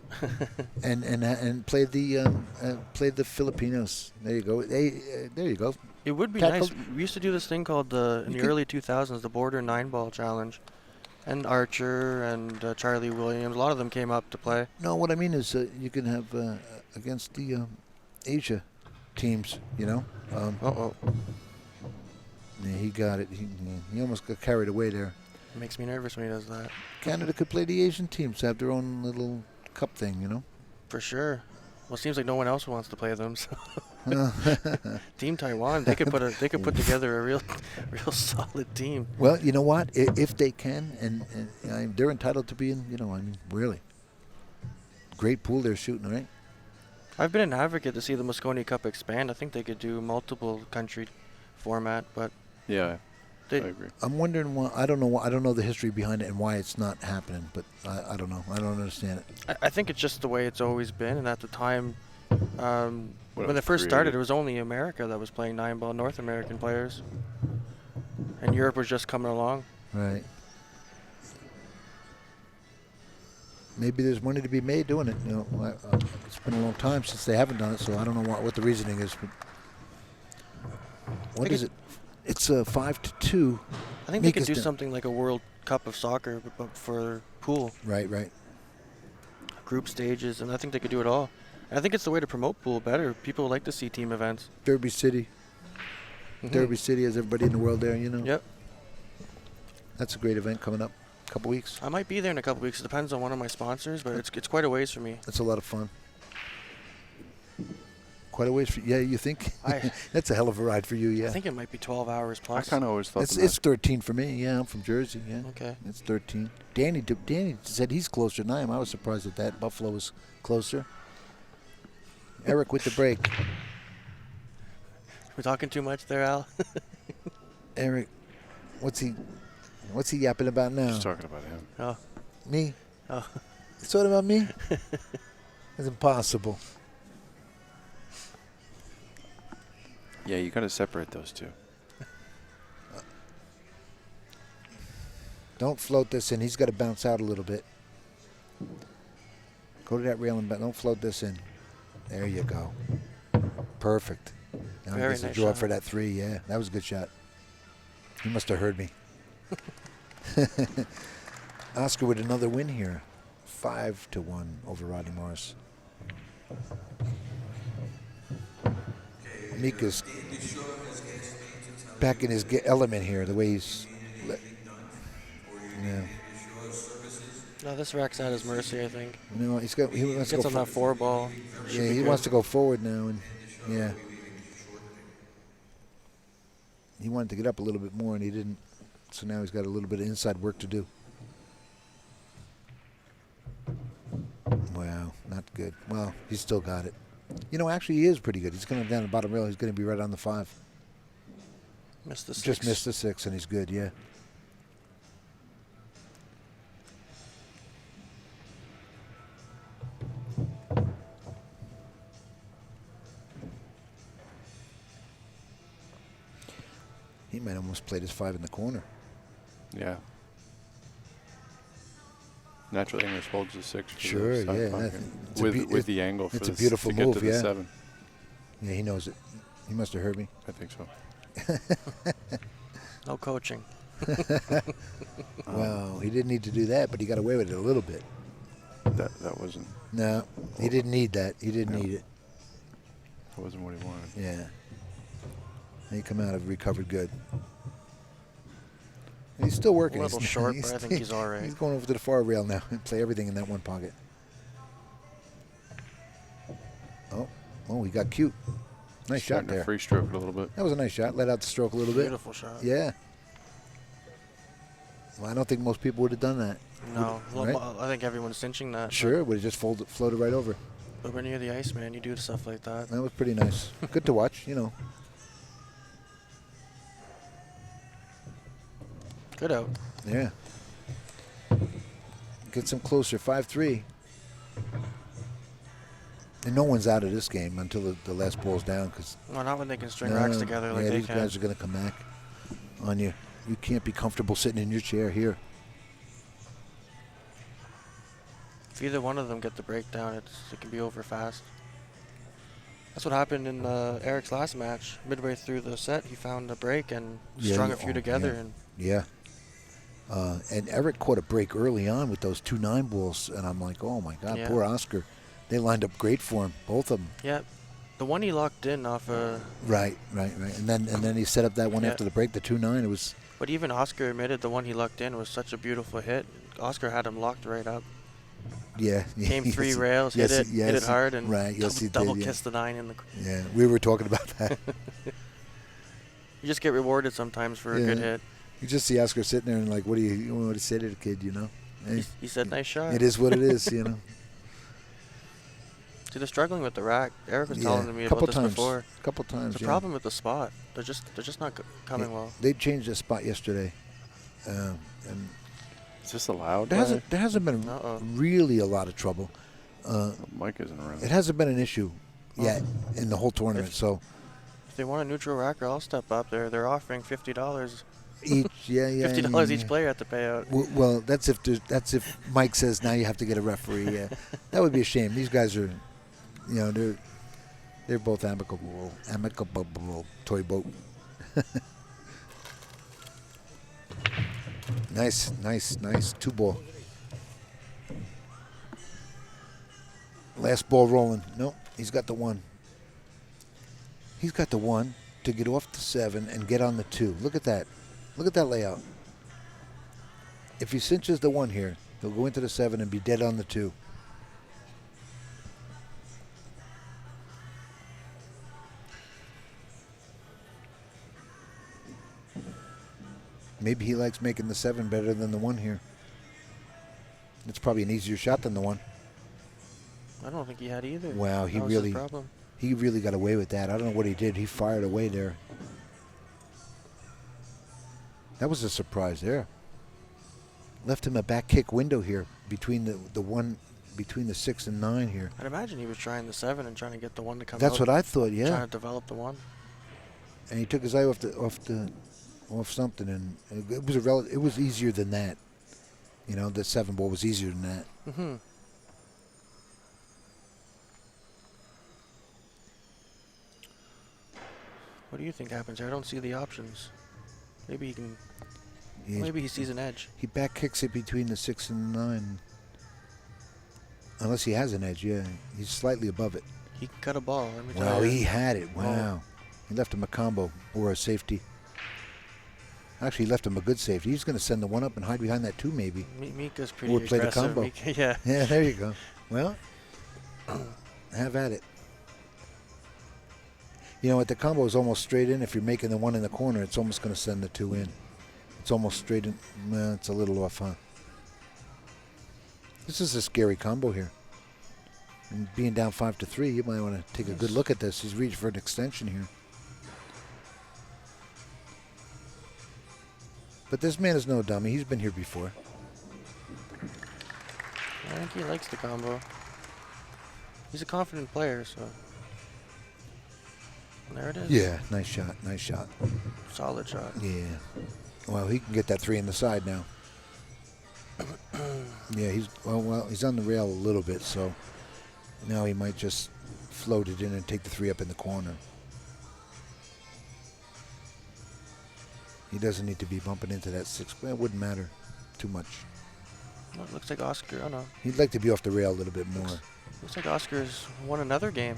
and play the Filipinos. There you go. There you go. It would be Tackle- nice. We used to do this thing called in the early 2000s, the Border 9-Ball Challenge. And Archer and Charlie Williams, a lot of them came up to play. No, what I mean is you can have against the Asia teams. You know. Yeah, he got it. He almost got carried away there. It makes me nervous when he does that. Canada could play the Asian teams, have their own little cup thing, you know. For sure. Well, it seems like no one else wants to play them. So. Team Taiwan, they could put together a real solid team. Well, you know what? If they can, and they're entitled to be in, really. Great pool they're shooting, right? I've been an advocate to see the Mosconi Cup expand. I think they could do multiple country format, but Yeah, I they, agree. I'm wondering why. I don't know the history behind it and why it's not happening, but I don't know. I don't understand it. I think it's just the way it's always been. And at the time, when it they first was started, created. it was only America that was playing 9-ball, North American players. And Europe was just coming along. Right. Maybe there's money to be made doing it. It's been a long time since they haven't done it, so I don't know what the reasoning is. But what is it? It's 5-2. I think they could Mika's do done- something like a World Cup of soccer, but for pool. Right. Group stages, and I think they could do it all. And I think it's the way to promote pool better. People like to see team events. Derby City. Mhm. Derby City has everybody in the world there, you know. Yep. That's a great event coming up. Couple weeks. I might be there in a couple weeks. It depends on one of my sponsors, but it's quite a ways for me. That's a lot of fun. Quite a ways for you think? I- That's a hell of a ride for you, yeah. I think it might be 12 hours I plus. kind of always thought It's 13 for me. Yeah, I'm from Jersey. Yeah. Okay. It's 13. Danny said he's closer than I am. I was surprised at that. Buffalo was closer. Eric with the break. We're talking too much there, Al. Eric, what's he yapping about now? just talking about him. Oh. Me? Oh. It's all about me? It's impossible. Yeah, you got to separate those two. Don't float this in. He's got to bounce out a little bit. Go to that rail and don't float this in. There you go. Perfect. Now he Very gets a nice draw shot. for that 3. Yeah, that was a good shot. He must have heard me. Oscar with another win here. 5-1 over Rodney Morris. Mika's back in his element here, the way he's... Yeah. No, this rack's at his mercy, I think. No, he wants to Gets go on that 4-ball. Yeah, he wants to go forward now, and yeah. He wanted to get up a little bit more, and he didn't. So now he's got a little bit of inside work to do. Wow, not good. Well, he's still got it. Actually, he is pretty good. He's going down the bottom rail. He's going to be right on the 5. Missed the 6. Just missed the 6, and he's good, yeah. He might almost played his 5 in the corner. Yeah. Natural English holds the 6 for Sure, the side yeah, pocket. it's a With the angle for it's a the beautiful to get move, to the yeah. 7. Yeah, he knows it. He must have heard me. I think so. No coaching. Well, he didn't need to do that, but he got away with it a little bit. That wasn't He didn't need that. He didn't No. need it. that wasn't what he wanted. Yeah. He come out of recovered good. And he's still working. A little He's- short, but I think he's all right. He's going over to the far rail now and play everything in that one pocket. Oh, he got cute. Nice shot Starting to there. free stroke it a little bit. That was a nice shot. Let out the stroke a little bit. Beautiful shot. Yeah. Well, I don't think most people would have done that. No, Right? I think everyone's cinching that. Sure, would have just floated right over. But when you're the Iceman, you do stuff like that. That was pretty nice. Good to watch, Good out. Yeah. Gets him closer, 5-3. And no one's out of this game until the last ball's down. Well, not when they can string racks together like they these can. guys are going to come back on you. You can't be comfortable sitting in your chair here. If either one of them get the breakdown, it can be over fast. That's what happened in Eric's last match. Midway through the set, he found a break and strung a few together. And yeah. And Eric caught a break early on with those 2 9-balls, and I'm like, oh my God, poor Oscar. They lined up great for him, both of them. Yeah, the one he locked in off a. Right. And then he set up that one after the break, the 2-9. It was. But even Oscar admitted the one he locked in was such a beautiful hit. Oscar had him locked right up. Yeah. Came 3 rails, hit it hard, and double kissed the 9 in the. Yeah, we were talking about that. You just get rewarded sometimes for a good hit. You just see Oscar sitting there and like, what do you want to say to the kid, you know? Hey, he said, nice shot. It is what it is, you know. See, they're struggling with the rack. Eric was telling me about this before. A couple times, It's a problem with the spot. They're just not coming well. They changed the spot yesterday. And is this allowed? There hasn't been really a lot of trouble. Mike isn't around. It hasn't been an issue yet in the whole tournament. So if they want a neutral racker, I'll step up there. They're offering $50 each. $50 each player have to pay out. Well, that's if Mike says now you have to get a referee. Yeah, that would be a shame. These guys are, they're both amicable toy boat. Nice 2-ball. Last ball rolling. Nope, he's got the 1. He's got the 1 to get off the 7 and get on the 2. Look at that. Look at that layout. If he cinches the 1 here, he'll go into the 7 and be dead on the 2. Maybe he likes making the 7 better than the 1 here. It's probably an easier shot than the 1. I don't think he had either. Wow, he really got away with that. I don't know what he did. He fired away there. That was a surprise there. Left him a back kick window here between the 6 and 9 here. I'd imagine he was trying the 7 and trying to get the 1 to come out. That's what I thought, yeah. Trying to develop the 1. And he took his eye off something, and it was easier than that. The 7-ball was easier than that. Mm-hmm. What do you think happens here? I don't see the options. Maybe he can. Maybe he sees an edge. He back kicks it between the 6 and 9. Unless he has an edge, yeah. He's slightly above it. He can cut a ball. Wow, he had it. Wow. He left him a combo or a safety. Actually, he left him a good safety. He's going to send the 1 up and hide behind that 2, maybe. Mika's pretty or play aggressive. the combo. Yeah, there you go. Well, have at it. If the combo is almost straight in, if you're making the 1 in the corner, it's almost going to send the 2 in. It's almost straight in. Well, it's a little off, huh? This is a scary combo here. And being down 5-3, you might want to take a good look at this. He's reached for an extension here. But this man is no dummy. He's been here before. I think he likes the combo. He's a confident player, so. And there it is. Yeah, nice shot. Solid shot. Yeah. Well, he can get that 3 in the side now. Yeah, he's on the rail a little bit, so now he might just float it in and take the 3 up in the corner. He doesn't need to be bumping into that 6, but it wouldn't matter too much. Well, it looks like Oscar, oh no. He'd like to be off the rail a little bit more. Looks like Oscar's won another game.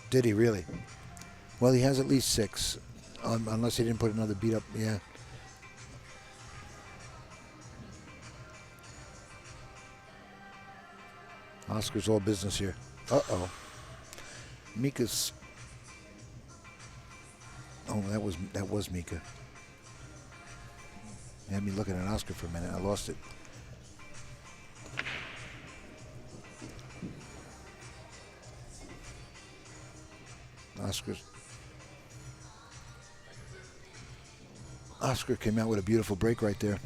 Did he really? Well, he has at least 6, unless he didn't put another beat up. Yeah. Oscar's all business here. Uh-oh. Mika's. Oh, that was Mika. You had me looking at Oscar for a minute. I lost it. Oscar came out with a beautiful break right there.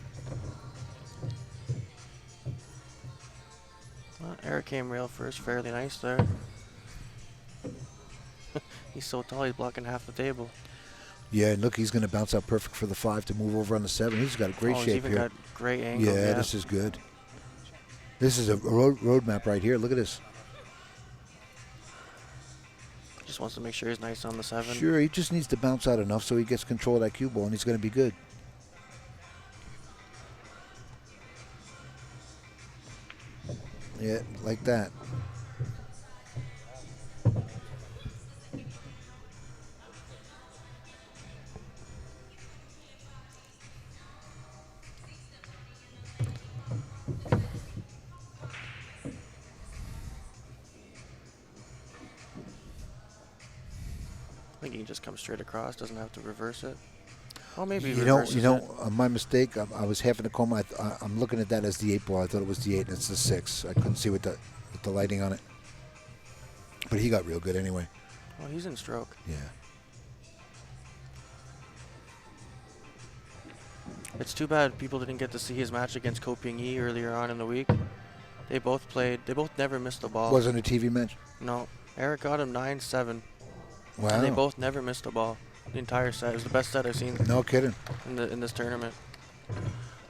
Well, Erik came rail first, fairly nice there. He's so tall, he's blocking half the table. Yeah, and look, he's going to bounce out perfect for the 5 to move over on the 7. He's got a great He's shape even here. got great angle. Yeah, this is good. This is a road map right here. Look at this. Just wants to make sure he's nice on the 7. Sure, he just needs to bounce out enough so he gets control of that cue ball, and he's going to be good. Yeah, like that. I think he can just come straight across, doesn't have to reverse it. Oh, maybe he You know, reverses it. my mistake. I was half in the coma. I'm looking at that as the 8 ball. I thought it was the 8, and it's the 6. I couldn't see with the lighting on it. But he got real good anyway. Oh, he's in stroke. Yeah. It's too bad people didn't get to see his match against Koping Yi earlier on in the week. They both played. They both never missed a ball. Wasn't a TV match. No. Erik got him 9-7. Wow. And they both never missed a ball. The entire set. It was the best set I've seen No kidding. in this tournament.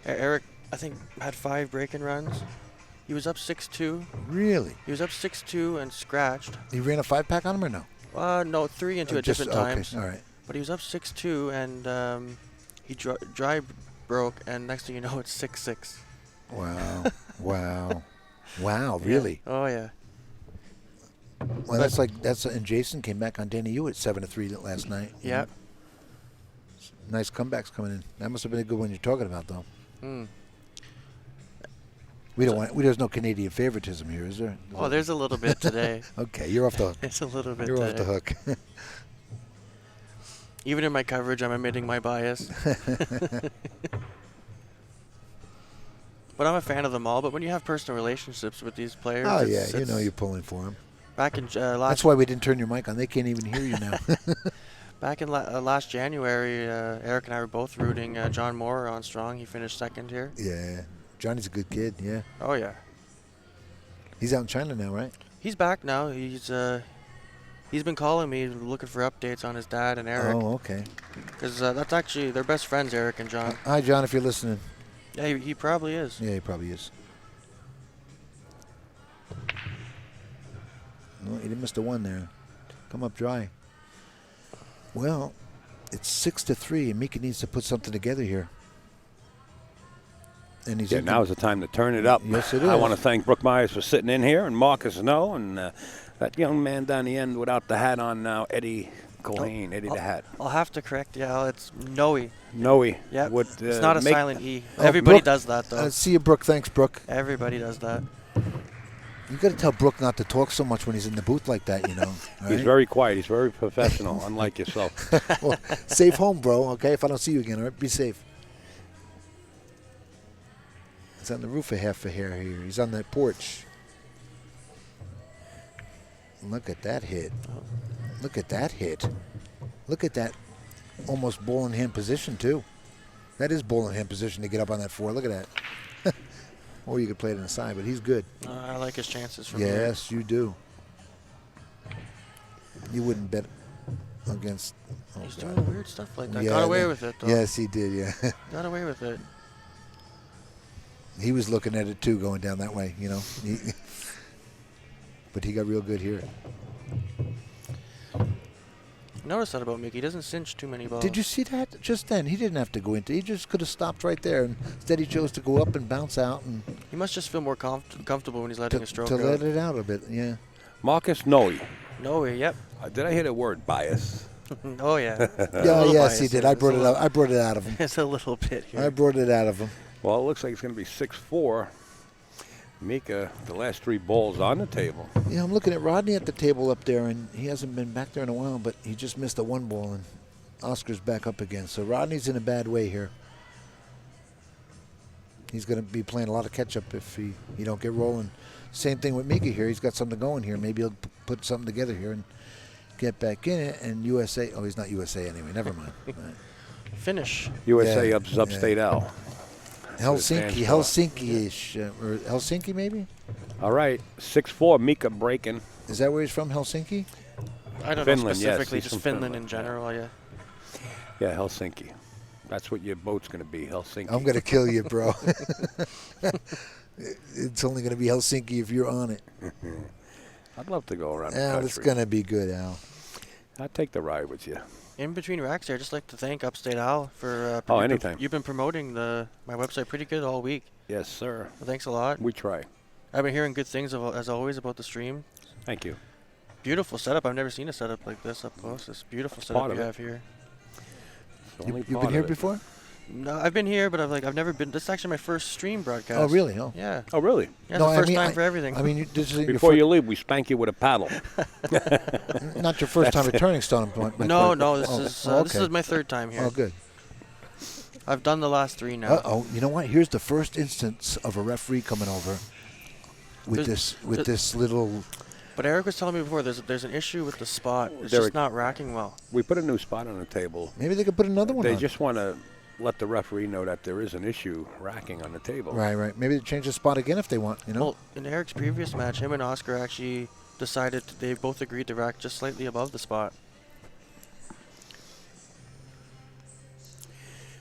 Erik, I think, had 5 break-in runs. He was up 6-2. Really? He was up 6-2 and scratched. He ran a 5-pack on him or no? No, 3 into at Just- different times. Okay, all right. But he was up 6-2 and he dry broke, and next thing you know, it's 6-6. Wow. Wow. Wow, Yeah. really? Oh, yeah. Well, and Jason came back on Danny Hewitt 7-3 last night. you Yeah. know. Nice comebacks coming in. That must have been a good one you're talking about, though. Mm. There's no Canadian favoritism here, is there? Oh, there's a little bit today. Okay, you're off the hook. It's a little bit You're today. off the hook. Even in my coverage, I'm admitting my bias. But I'm a fan of them all. But when you have personal relationships with these players, Oh, yeah, it's you know you're pulling for him. back in That's last why we didn't turn your mic on. They can't even hear you now. back in last January, Erik and I were both rooting John Moore on Strong. He finished second here. Yeah. Johnny's a good kid, yeah. Oh yeah, He's out in China now, right? he's back now. He's been calling me looking for updates on his dad and Erik, Oh, okay. because that's actually they're best friends, Erik and John. Hi, John, if you're listening. Yeah, he probably is. Yeah, he probably is. No, he didn't miss the one there. Come up dry. Well, it's 6-3, and Mika needs to put something together here. And he's Yeah, now's the time to turn it up. Yes, it I is. want to thank Brooke Myers for sitting in here, and Marcus No, and that young man down the end without the hat on now, Eddie Cohen, Eddie the Hat. I'll have to correct you, Al. It's Noe. Noe. Yeah, Would, it's not a make- silent E. Oh, Everybody Brooke, does that, though. See you, Brooke. Thanks, Brooke. Everybody does that. You got to tell Brooke not to talk so much when he's in the booth like that, you know. all He's right? very quiet. He's very professional, unlike yourself. Well, safe home, bro, okay? If I don't see you again, all right? Be safe. He's on the roof of half a hair here. He's on that porch. Look at that hit. Look at that hit. Look at that almost ball in hand position, too. That is ball in hand position to get up on that 4. Look at that. Or you could play it on the side, but he's good. I like his chances from here. Yes, you do. You wouldn't bet against. Oh, He's God. doing weird stuff like that. Yeah, Got away that- with it, though. Yes, he did, yeah. Got away with it. He was looking at it, too, going down that way, you know. But he got real good here. Notice that about Mickey. He doesn't cinch too many balls. Did you see that just then? He didn't have to go into. He just could have stopped right there. And instead, he chose to go up and bounce out and He must just feel more comfortable when he's letting a stroke to out. let it out a bit. Yeah. Marcus Noe. No way. Yep. Did I hear the word bias? Oh yeah. Yeah. Yes, he did. I brought it out. I brought it out of him. It's a little bit here. I brought it out of him. Well, it looks like it's going to be 6-4. Mika, the last 3 balls on the table. Yeah, I'm looking at Rodney at the table up there, and he hasn't been back there in a while, but he just missed a 1 ball, and Oscar's back up again. So Rodney's in a bad way here. He's going to be playing a lot of catch-up if he don't get rolling. Same thing with Mika here. He's got something going here. Maybe he'll put something together here and get back in it. And USA, oh, he's not USA anyway. Never mind. Right. Finish. USA Yeah, ups upstate L. Helsinki, Helsinki-ish, or Helsinki maybe? All right, 6'4", Mika breaking. Is that where he's from, Helsinki? I don't Finland, know yes, specifically, he's just from Finland Finland, in general, yeah. Yeah, Helsinki. That's what your boat's going to be, Helsinki. I'm going to kill you, bro. It's only going to be Helsinki if you're on it. I'd love to go around the Al, country. it's going to be good, Al. I'd take the ride with you. In between racks here, I'd just like to thank Upstate Al for anytime. You've been promoting my website pretty good all week. Yes, sir. Well, thanks a lot. We try. I've been hearing good things, as always, about the stream. Thank you. Beautiful setup. I've never seen a setup like this up close. This beautiful part setup of you it. have here. It's You've been here before? No, I've been here, but I've never been. This is actually my first stream broadcast. Oh, really? Oh. Yeah. Oh, really? Yeah, No, it's the I first mean, time for everything. I mean, this is Before you leave, we spank you with a paddle. not your first time at Turning Stone. No, this okay. this is my third time here. Oh, good. I've done the last 3 now. Uh-oh. You know what? Here's the first instance of a referee coming over with this little... But Eric was telling me before, there's an issue with the spot. It's Derek, just not racking well. We put a new spot on the table. Maybe they could put another one They on. just want to let the referee know that there is an issue racking on the table. Right. Maybe they change the spot again if they want, you know? Well, in Eric's previous match, him and Oscar actually decided they both agreed to rack just slightly above the spot.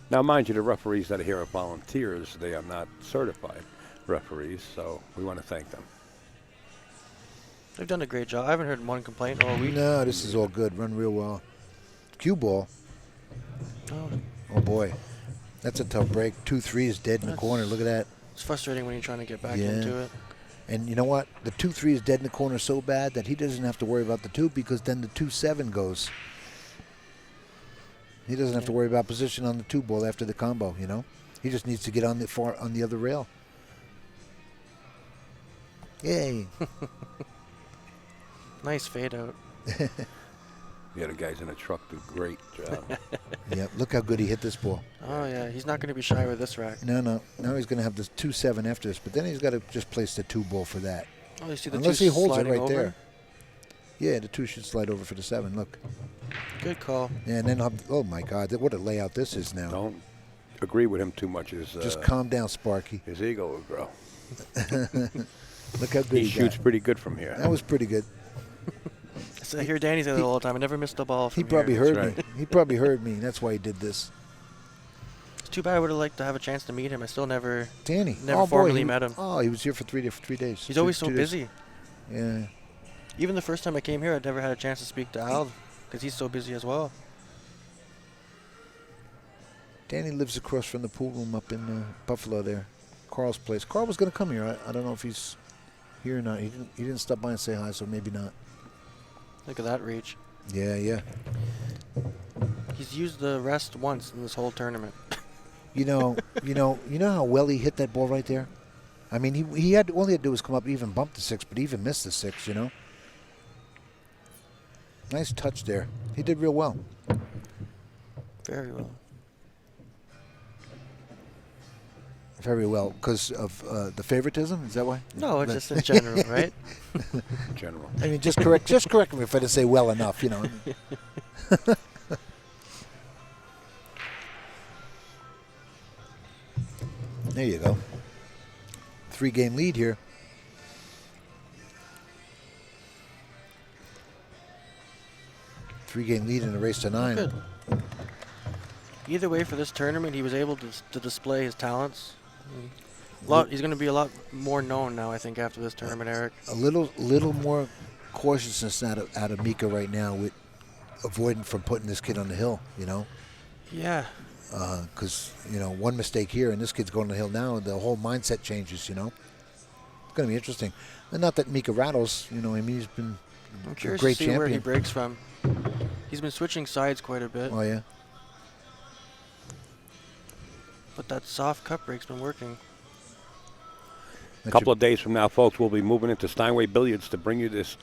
Now, mind you, the referees that are here are volunteers. They are not certified referees, so we want to thank them. They've done a great job. I haven't heard one complaint all week. No, this is all good. Run real well. Cue ball. Oh, boy. That's a tough break. 2-3 dead in the corner. Look at that. It's frustrating when you're trying to get back into it. And you know what? The 2-3 is dead in the corner so bad that he doesn't have to worry about the 2 because then the 2-7 goes. He doesn't have to worry about position on the 2 ball after the combo, you know? He just needs to get on the other rail. Yay. Nice fade out. Yeah, the guys in the truck do a great job. Yeah, look how good he hit this ball. Oh, yeah. He's not going to be shy with this rack. No. Now he's going to have this 2-7 after this, but then he's got to just place the 2 ball for that. Oh, you see the Unless 2 he holds it sliding right over? there. Yeah, the 2 should slide over for the 7. Look. Good call. Yeah, and then, oh my God, what a layout this is now. Don't agree with him too much. Just calm down, Sparky. His ego will grow. Look how good He shoots pretty good from here. That was pretty good. So I hear Danny say that all the time. I never missed a ball from He probably here. heard me. He probably heard me. That's why he did this. It's too bad I would have liked to have a chance to meet him. I still never Danny. formally met him. Oh, he was here for 3 days. He's always so 2 days. busy. Yeah. Even the first time I came here, I'd never had a chance to speak to Al because he's so busy as well. Danny lives across from the pool room up in Buffalo there. Carl's place. Carl was going to come here. I don't know if he's here or not. He didn't stop by and say hi, so maybe not. Look at that reach. Yeah. He's used the rest once in this whole tournament. You know how well he hit that ball right there? I mean, he had all he had to do was come up, even bump the 6, but he even missed the 6, you know? Nice touch there. He did real well. Very well. Very well, because of the favoritism. Is that why? No, it's just in general, right? General. I mean, just correct me if I didn't say well enough, you know. There you go. 3-game lead here. Three-game lead in a race to 9. Good. Either way, for this tournament, he was able to display his talents. He's going to be a lot more known now, I think, after this tournament, Eric. A little more cautiousness out of Mika right now with avoiding from putting this kid on the hill, you know. Yeah. Because, one mistake here and this kid's going to the hill now, and the whole mindset changes, you know. It's going to be interesting. And not that Mika rattles, I mean, he's been I'm curious a great to see champion. where he breaks from. He's been switching sides quite a bit. Oh, yeah. But that soft cut break's been working. A couple of days from now, folks, we'll be moving into Steinway Billiards to bring you this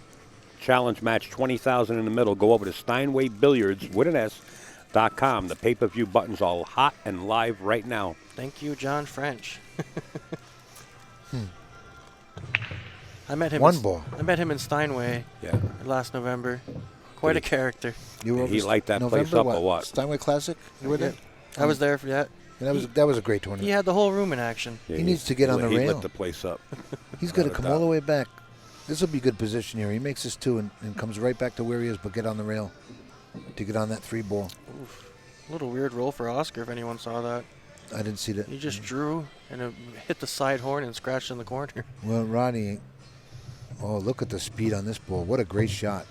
challenge match, 20,000 in the middle. Go over to Steinway Billiards with an S.com. The pay-per-view buttons all hot and live right now. Thank you, John French. I met him. Ball. I met him in Steinway last November. Quite a character. You were He liked that November, place up or what? Steinway Classic? You were there? I was there for that. And that was a great He tournament. had the whole room in action. Yeah, He needs to get on the he rail. lit the place up. He's got to Without a come doubt. all the way back. This will be good position here. He makes this 2 and comes right back to where he is, but get on the rail to get on that 3 ball. Oof. A little weird roll for Oscar if anyone saw that. I didn't see that. He just drew and it hit the side horn and scratched in the corner. Well, Rodney, oh, look at the speed on this ball. What a great shot.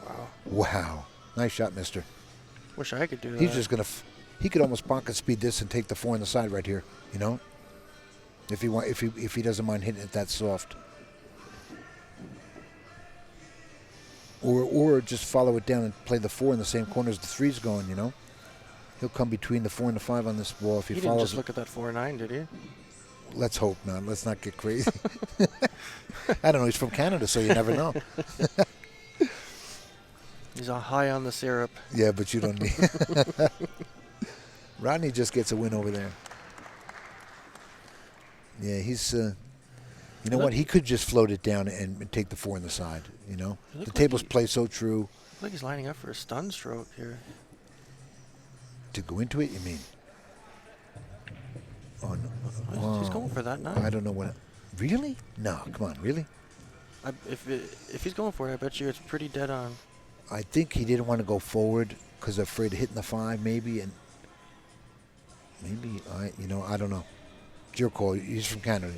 Wow. Wow. Nice shot, mister. Wish I could do that. He's just going to, he could almost pocket speed this and take the 4 on the side right here, you know? If he doesn't mind hitting it that soft. Or just follow it down and play the 4 in the same corner as the 3's going, you know? He'll come between the 4 and the 5 on this ball if he He didn't follows just look at that 4-9, did he? Let's hope not. Let's not get crazy. I don't know. He's from Canada, so you never know. He's high on the syrup. Yeah, but you don't need. Rodney just gets a win over there. Yeah, he's. You know what? He could just float it down and take the 4 on the side. You know, Look the like tables he- play so true. I think he's lining up for a stun stroke here. To go into it, you mean? Oh, no. He's going for that 9. I don't know what. Really? No, come on, really? If he's going for it, I bet you it's pretty dead on. I think he didn't want to go forward because afraid of hitting the 5, maybe, and maybe I don't know. It's your call. He's from Canada.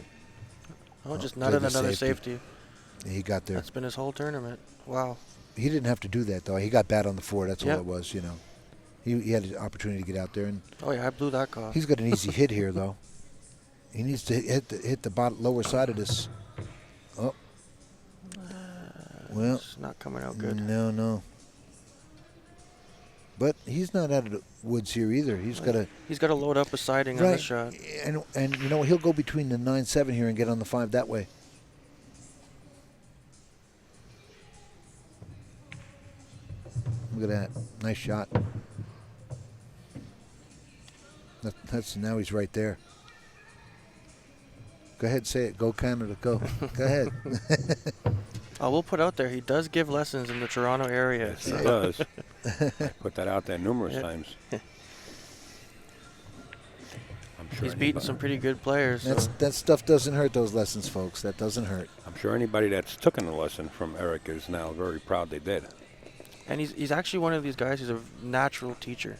Oh, just played nutted the another safety. safety. He got there. That's been his whole tournament. Wow. He didn't have to do that though. He got bad on the 4. That's Yep. all it was. You know, he had an opportunity to get out there, and Oh yeah, I blew that call. he's got an easy hit here though. He needs to hit the bottom, lower side of this. Oh, well, It's not coming out good. No. But he's not out of the woods here either. He's got to He's got to load up a siding on right, this shot. and you know he'll go between the 9-7 here and get on the 5 that way. Look at that, nice shot. That's now he's right there. Go ahead, say it. Go Canada, go. Go ahead. We'll put out there, he does give lessons in the Toronto area. Yes, he so- does. I put that out there numerous Yeah. times. I'm sure He's beaten some pretty good players. So. That stuff doesn't hurt. Those lessons, folks. That doesn't hurt. I'm sure anybody that's taken a lesson from Erik is now very proud they did. And he's actually one of these guys who's a natural teacher.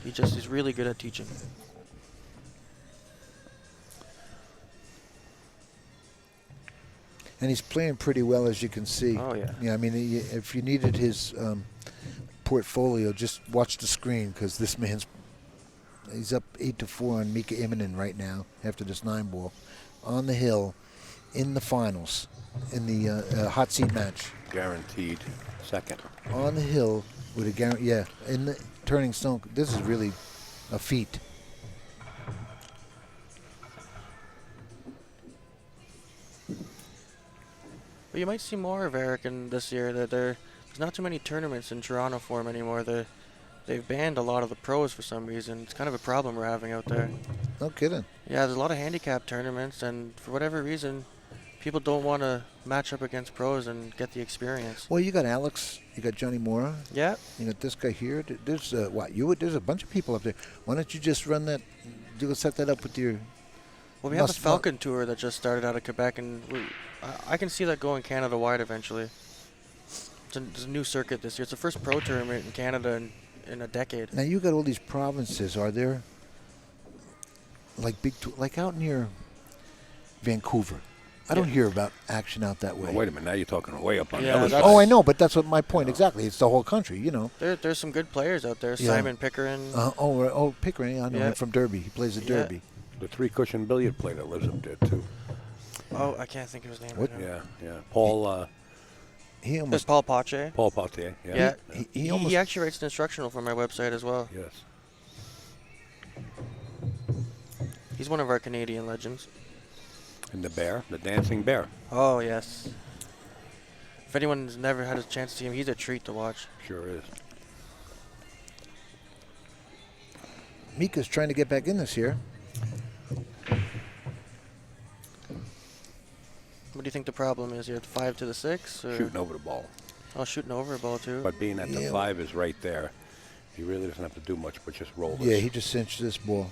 He's really good at teaching. And he's playing pretty well, as you can see. Oh yeah. Yeah, I mean, if you needed his portfolio, just watch the screen because this he's up 8-4 on Mika Immonen right now after this 9 ball on the hill in the finals in the hot seat match. Guaranteed second. On the hill with a guarantee, yeah, in the turning stone. This is really a feat. But you might see more of Erik in this year. That there's not too many tournaments in Toronto for him anymore. They've banned a lot of the pros for some reason. It's kind of a problem we're having out there. No kidding. Yeah, there's a lot of handicap tournaments, and for whatever reason, people don't want to match up against pros and get the experience. Well, you got Alex, you got Johnny Mora, Yeah, you got this guy here. There's there's a bunch of people up there. Why don't you just run that? You set that up with your. well, we have a Must- Falcon Tour that just started out of Quebec, and I can see that going Canada-wide eventually. It's a new circuit this year. It's the first pro tournament in Canada in a decade. Now you got all these provinces. Are there like like out near Vancouver? I don't hear about action out that way. Well, wait a minute, now you're talking way up on Yeah, the other that's- side. Oh, I know, but that's what my point exactly. It's the whole country, you know. There's some good players out there. Yeah. Simon Pickering. Pickering, I know Yeah. him from Derby. He plays at Yeah. Derby. The 3-cushion billiard player that lives up there, too. Oh, I can't think of his name. What? Right now. Yeah. Paul He There's almost Paul Pache. Pautier. Yeah, he almost he actually writes an instructional for my website as well. Yes. He's one of our Canadian legends. And the bear, the dancing bear. Oh, yes. If anyone's never had a chance to see him, he's a treat to watch. Sure is. Mika's trying to get back in this year. What do you think the problem is here? 5 to the 6? Or? Shooting over the ball. Oh, shooting over a ball, too. But being that the Yeah. 5 is right there, He really doesn't have to do much but just roll this. Yeah, he just cinched this ball.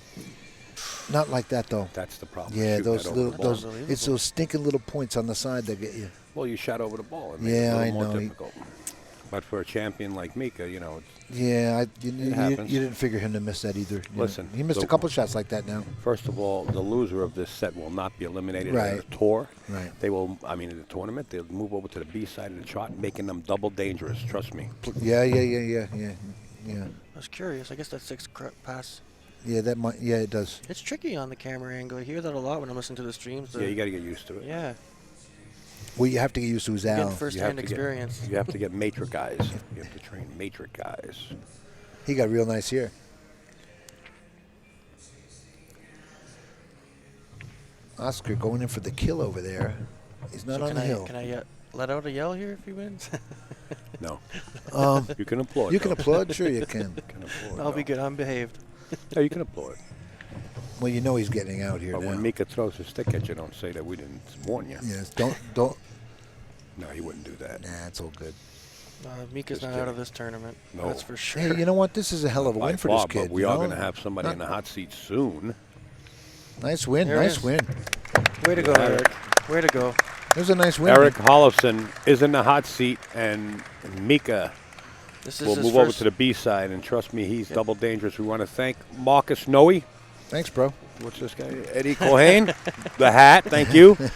Not like that though. That's the problem. Yeah, shooting those that over little, the ball. those it's those stinking little points on the side that get you. Well, you shot over the ball. It makes Yeah, it a I little more know. difficult. But for a champion like Mika, you know, Yeah, you happens. didn't figure him to miss that either. You know. Listen, he missed the- a couple shots like that now. first of all, the loser of this set will not be eliminated Right. in the tour. Right. They will, I mean, in the tournament, they'll move over to the B side of the chart, making them double dangerous. Trust me. Yeah. I was curious. I guess that 6 pass. Yeah, that might. Yeah, it does. It's tricky on the camera angle. I hear that a lot when I'm listening to the streams. Yeah, you got to get used to it. Yeah. Well, you have to get used to his Getting Al. You have first-hand to experience. you have to get matrix guys. You have to train matrix guys. He got real nice here. Oscar going in for the kill over there. He's not So on can the I, hill. Can I let out a yell here if he wins? No, Um, you can applaud. you can though. applaud, sure you can. You can applaud, I'll be though. good. I'm behaved. Yeah, you can applaud. Well, you know he's getting out here But now. when Mika throws his stick at you, don't say that we didn't warn you. Yes, don't. No, he wouldn't do that. Nah, it's all good. Mika's Just not kidding. out of this tournament. No. That's for sure. Hey, you know what? This is a hell of a By win for far, this kid. but we you are know? going to have somebody in the hot seat soon. Nice win. There it Nice is. win. Way to go, Yeah. Eric. Way to go. It was a nice win. Eric Hjorleifson is in the hot seat, and Mika This is will his move first. over to the B side. And trust me, he's double dangerous. We want to thank Marcus Noe. Thanks, bro. What's this guy? Eddie Cohen. The hat. Thank you.